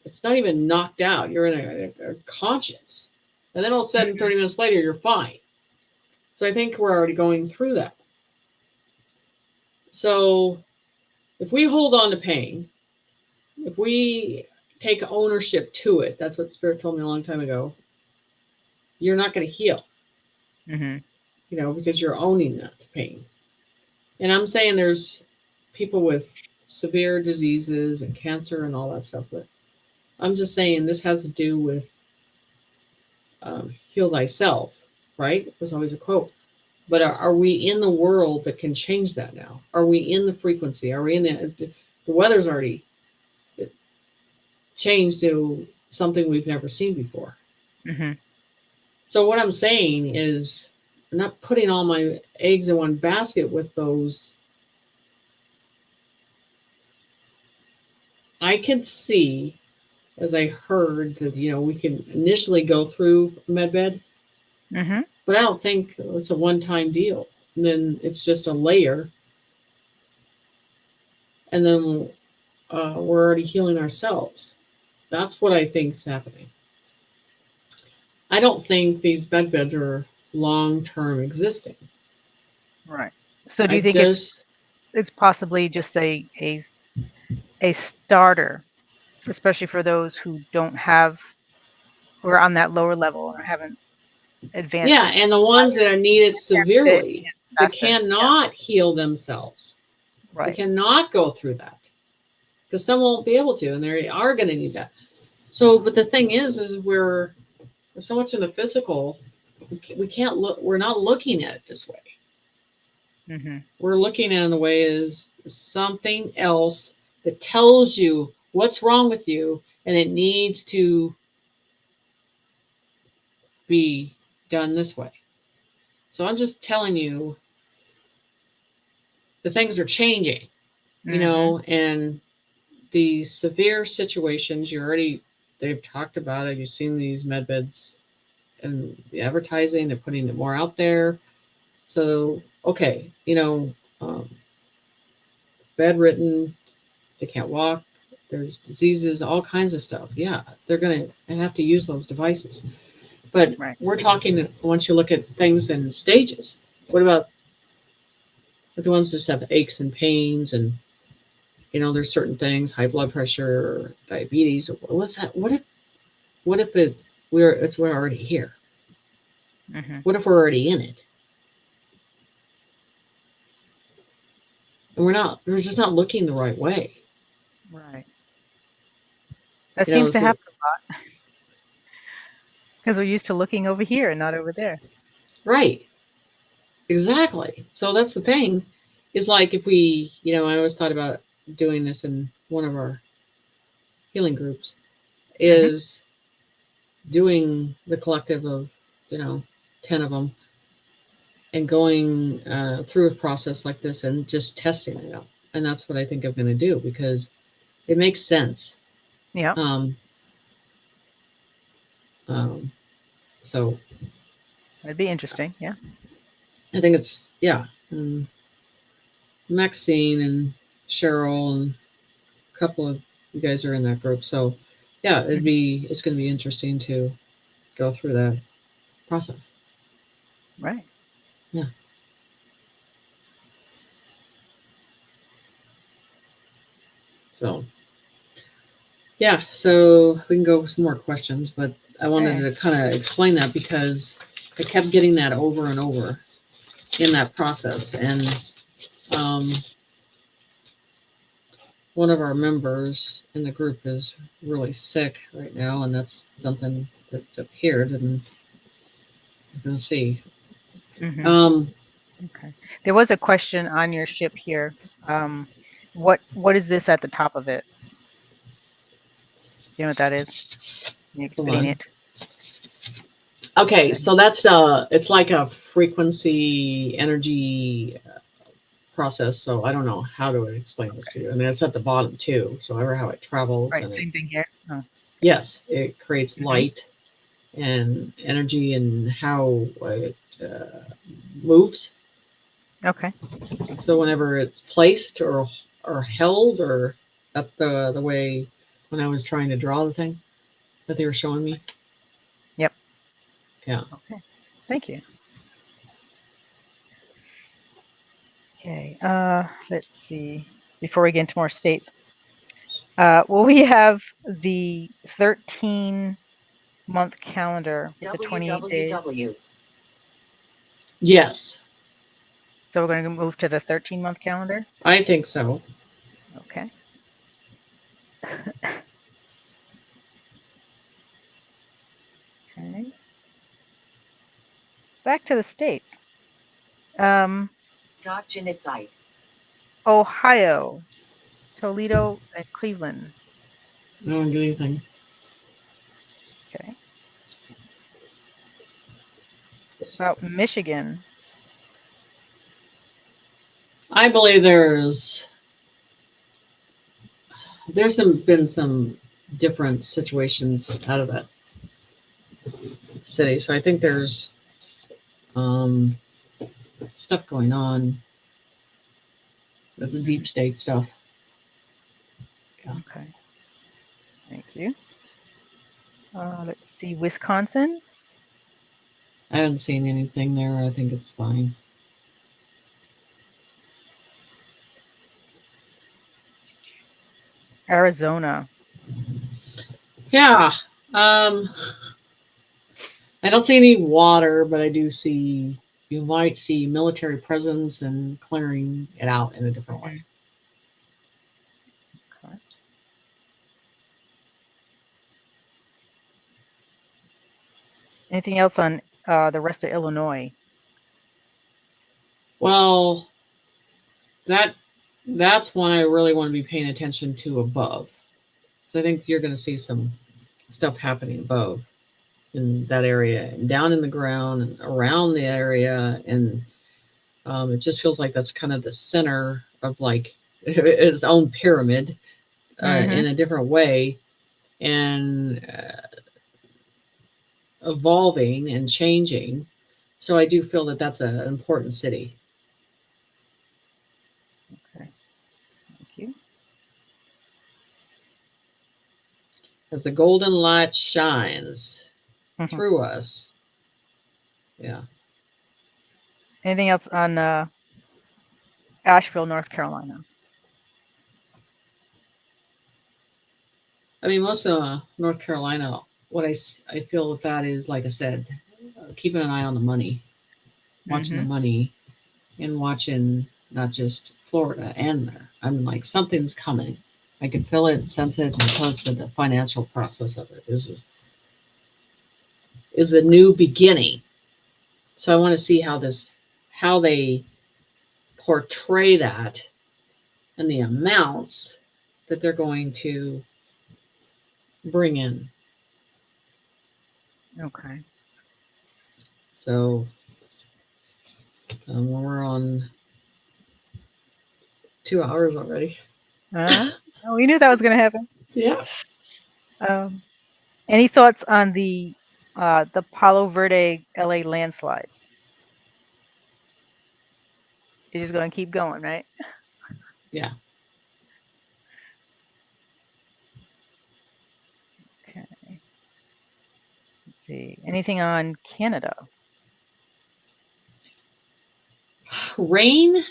Speaker 1: it's not even knocked out. You're in a conscious. And then all of a sudden, 30 minutes later, you're fine. So I think we're already going through that. So if we hold on to pain, if we take ownership to it, that's what Spirit told me a long time ago, you're not going to heal. Because you're owning that pain. And I'm saying there's people with severe diseases and cancer and all that stuff, but I'm just saying this has to do with heal thyself, right? There's always a quote. But are we in the world that can change that now? Are we in the frequency? Are we in the weather's already changed to something we've never seen before? So what I'm saying is, I'm not putting all my eggs in one basket with those. I can see, as I heard, that we can initially go through medbed, but I don't think it's a one-time deal. And then it's just a layer, and then we're already healing ourselves. That's what I think is happening. I don't think these bed beds are long-term existing.
Speaker 2: Right. So do
Speaker 1: I
Speaker 2: you think
Speaker 1: just,
Speaker 2: it's possibly just a starter, especially for those who don't have, who are on that lower level or haven't advanced
Speaker 1: yeah, and the ones that are needed
Speaker 2: it
Speaker 1: severely, that
Speaker 2: faster? Yeah.
Speaker 1: cannot heal themselves, they
Speaker 2: Right.
Speaker 1: cannot go through that, because some won't be able to, and they are going to need that. So, but the thing is we're so much in the physical, we can't look. We're not looking at it this way.
Speaker 2: Mm-hmm.
Speaker 1: We're looking at it in a way as something else that tells you what's wrong with you, and it needs to be done this way. So I'm just telling you, the things are changing, you know, and the severe situations they've talked about it. You've seen these med beds and the advertising, they're putting it more out there. So, okay, bedridden, they can't walk, there's diseases, all kinds of stuff. Yeah, they're going to have to use those devices. But
Speaker 2: Right.
Speaker 1: we're talking, once you look at things in stages, what about the ones that just have aches and pains, and there's certain things, high blood pressure, diabetes. What's that? What if we're already here?
Speaker 2: Mm-hmm.
Speaker 1: What if we're already in it? And we're just not looking the right way.
Speaker 2: Right. That seems to happen a lot because we're used to looking over here and not over there.
Speaker 1: Right. Exactly. So that's the thing. Is like if we, I always thought about doing this in one of our healing groups, is doing the collective of, 10 of them, and going through a process like this and just testing it out. And that's what I think I'm going to do, because it makes sense.
Speaker 2: Yeah.
Speaker 1: So
Speaker 2: That'd be interesting. Yeah.
Speaker 1: I think it's, and Maxine and Cheryl and a couple of you guys are in that group. So yeah, it's going to be interesting to go through that process.
Speaker 2: Right.
Speaker 1: Yeah. So yeah, so we can go with some more questions, but I wanted to kind of explain that because I kept getting that over and over in that process. And one of our members in the group is really sick right now, and that's something that appeared, and we're going to see.
Speaker 2: Okay. There was a question on your ship here. What is this at the top of it? Do you know what that is? Can you explain it?
Speaker 1: Okay, so that's it's like a frequency energy process. So I don't know how to explain this to you. I mean, it's at the bottom too. So ever how it travels.
Speaker 2: Right.
Speaker 1: And
Speaker 2: Same thing here. Oh.
Speaker 1: Yes, it creates light and energy, and how it moves.
Speaker 2: Okay.
Speaker 1: So whenever it's placed or held, or that's the way when I was trying to draw the thing that they were showing me.
Speaker 2: Yep.
Speaker 1: Yeah.
Speaker 2: Okay. Thank you. Okay. Let's see. Before we get into more states, we have the 13-month calendar with the 28 days.
Speaker 1: Yes.
Speaker 2: So we're going to move to the 13-month calendar?
Speaker 1: I think so.
Speaker 2: Okay. Okay. Back to the states.
Speaker 5: Genocide.
Speaker 2: Ohio, Toledo, and Cleveland.
Speaker 1: I don't get anything.
Speaker 2: Okay. About Michigan.
Speaker 1: I believe there's been some different situations out of that city. So I think there's stuff going on. That's the deep state stuff.
Speaker 2: Yeah. Okay. Thank you. Let's see, Wisconsin.
Speaker 1: I haven't seen anything there. I think it's fine.
Speaker 2: Arizona.
Speaker 1: Yeah. I don't see any water, but I do see, you might see military presence and clearing it out in a different way.
Speaker 2: Okay. Anything else on the rest of Illinois?
Speaker 1: Well, that's one I really want to be paying attention to above. So I think you're going to see some stuff happening above in that area and down in the ground and around the area. And it just feels like that's kind of the center of like its own pyramid in a different way, and evolving and changing. So I do feel that that's an important city.
Speaker 2: Okay. Thank you.
Speaker 1: As the golden light shines through us. Yeah.
Speaker 2: Anything else on Asheville, North Carolina?
Speaker 1: I mean, most of North Carolina, what I feel with that is, like I said, keeping an eye on the money, watching the money, and watching not just Florida and there. I'm like, something's coming. I can feel it, sense it, and plus the financial process of it is a new beginning. So I want to see how they portray that and the amounts that they're going to bring in.
Speaker 2: Okay.
Speaker 1: So we're on 2 hours already.
Speaker 2: Oh, we knew that was going to happen.
Speaker 1: Yeah.
Speaker 2: Any thoughts on the Palo Verde LA landslide? You're just going to keep going, right?
Speaker 1: Yeah.
Speaker 2: Okay. Let's see. Anything on Canada?
Speaker 1: Rain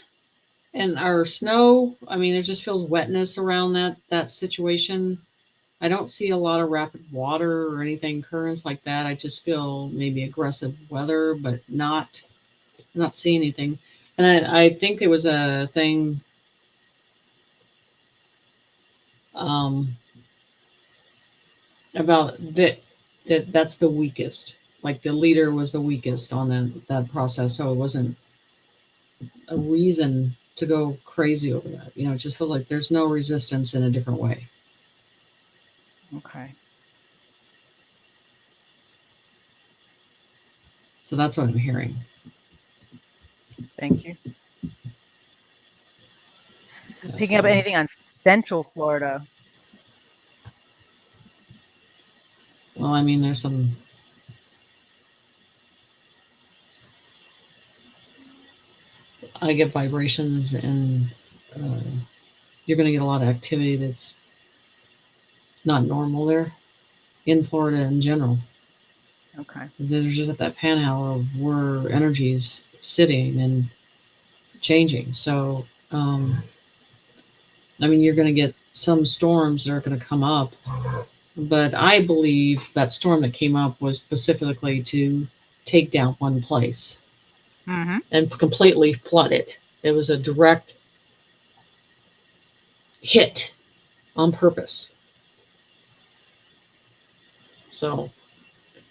Speaker 1: and our snow. I mean, it just feels wetness around that situation. I don't see a lot of rapid water or anything, currents like that. I just feel maybe aggressive weather, but not seeing anything. And I think there was a thing about that's the weakest. Like the leader was the weakest on that process, so it wasn't a reason to go crazy over that. It just feels like there's no resistance in a different way.
Speaker 2: Okay.
Speaker 1: So that's what I'm hearing.
Speaker 2: Thank you.
Speaker 1: Yeah,
Speaker 2: Picking up anything on Central Florida?
Speaker 1: Well, I mean, there's some. I get vibrations, and you're going to get a lot of activity that's not normal there in Florida in general.
Speaker 2: Okay.
Speaker 1: There's just that panhandle of where energy is sitting and changing. So, I mean, you're going to get some storms that are going to come up, but I believe that storm that came up was specifically to take down one place and completely flood it. It was a direct hit on purpose. So,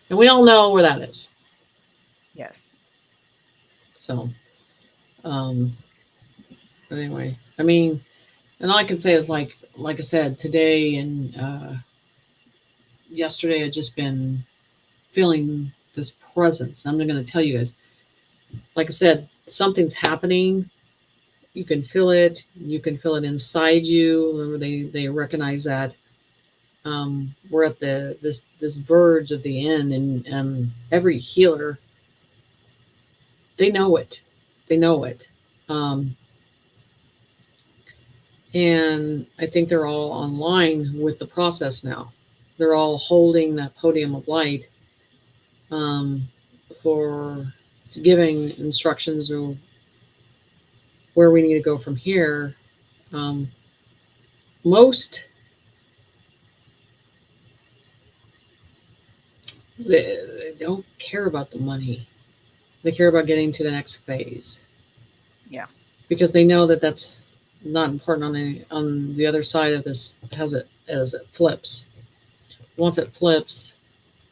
Speaker 1: and we all know where that is.
Speaker 2: Yes.
Speaker 1: So, but anyway, I mean, and all I can say is like I said, today and yesterday, I've just been feeling this presence. I'm not going to tell you guys. Like I said, something's happening. You can feel it. You can feel it inside you. They recognize that. We're at this verge of the end, and every healer, they know it. They know it. And I think they're all online with the process now. they're all holding that podium of light for giving instructions of where we need to go from here. Most they don't care about the money. They care about getting to the next phase.
Speaker 2: Yeah.
Speaker 1: Because they know that that's not important on the other side of this as it flips. Once it flips,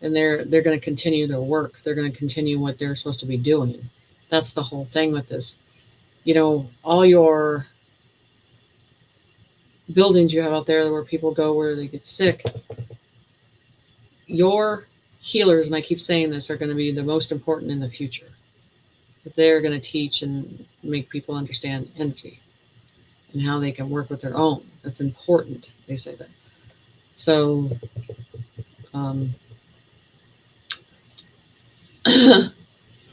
Speaker 1: and they're going to continue their work. They're going to continue what they're supposed to be doing. That's the whole thing with this. You know, all your buildings you have out there where people go where they get sick, your healers, and I keep saying this, are going to be the most important in the future. They're going to teach and make people understand energy and how they can work with their own. That's important. They say that. So,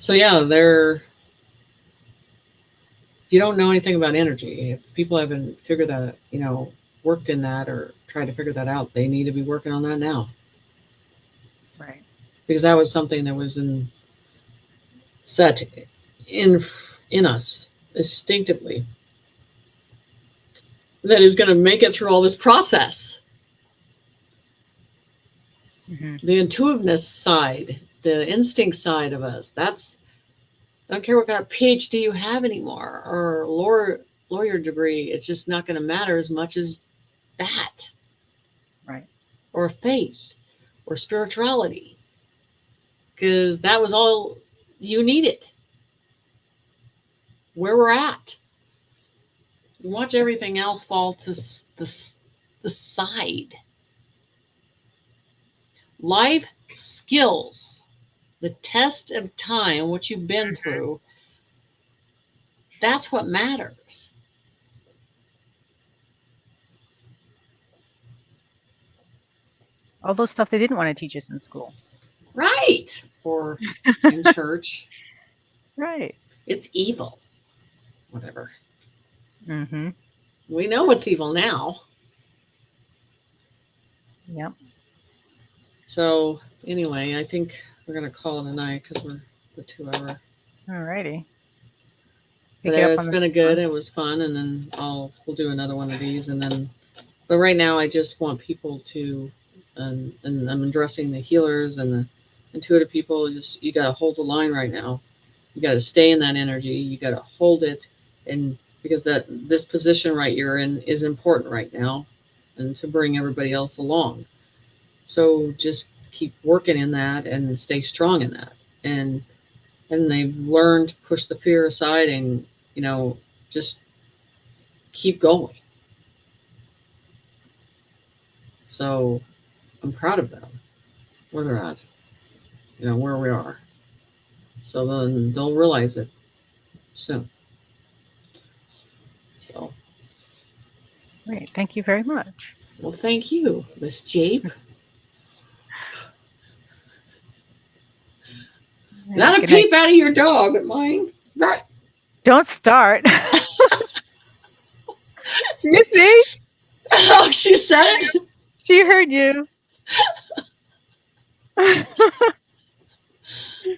Speaker 1: so yeah, if you don't know anything about energy, if people haven't figured that, worked in that or tried to figure that out, they need to be working on that now.
Speaker 2: Right.
Speaker 1: Because that was something that was set in us instinctively, that is going to make it through all this process.
Speaker 2: Mm-hmm.
Speaker 1: The intuitiveness side, the instinct side of us, I don't care what kind of PhD you have anymore or lawyer degree, it's just not going to matter as much as that.
Speaker 2: Right.
Speaker 1: Or faith or spirituality, because that was all you needed. Where we're at. Watch everything else fall to the side. Life skills, the test of time, what you've been through, that's what matters.
Speaker 2: All those stuff they didn't want to teach us in school.
Speaker 1: Right. Or in church.
Speaker 2: Right.
Speaker 1: It's evil. Whatever.
Speaker 2: Mm-hmm.
Speaker 1: We know what's evil now.
Speaker 2: Yep.
Speaker 1: So anyway, I think we're going to call it a night because we're the 2 hour.
Speaker 2: Alrighty.
Speaker 1: But it's been good. It was fun, and then we'll do another one of these, and then. But right now, I just want people to, and I'm addressing the healers and the intuitive people. You got to hold the line right now. You got to stay in that energy. You got to hold it, and because this position right you're in is important right now, and to bring everybody else along. So just keep working in that and stay strong in that, and they've learned to push the fear aside and just keep going. So I'm proud of them, where they're at, where we are. So then they'll realize it soon. So.
Speaker 2: Great. Thank you very much.
Speaker 1: Well, thank you, Miss Jape. Not a peep out of your dog at mine.
Speaker 2: Don't start. You see?
Speaker 1: Oh, she said it?
Speaker 2: She heard you.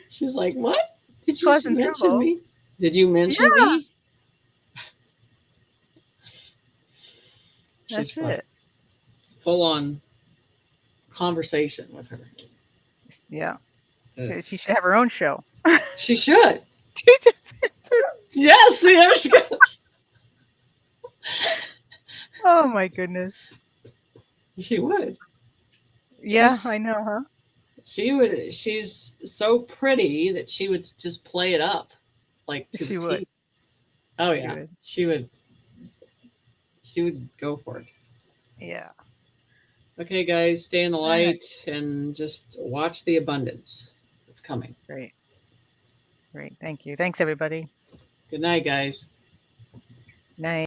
Speaker 1: She's like, what? Did you mention
Speaker 2: trouble.
Speaker 1: me? Did you mention me?
Speaker 2: That's it.
Speaker 1: Full on conversation with her.
Speaker 2: Yeah. She should have her own show.
Speaker 1: She should. Yes, there she goes.
Speaker 2: Oh my goodness.
Speaker 1: She would.
Speaker 2: Yeah, I know, huh?
Speaker 1: She would. She's so pretty that she would just play it up, like
Speaker 2: she would.
Speaker 1: Oh yeah, she would. She would go for it.
Speaker 2: Yeah.
Speaker 1: Okay, guys, stay in the light and just watch the abundance. It's coming.
Speaker 2: Great. Great. Thank you. Thanks, everybody.
Speaker 1: Good night, guys.
Speaker 2: Night.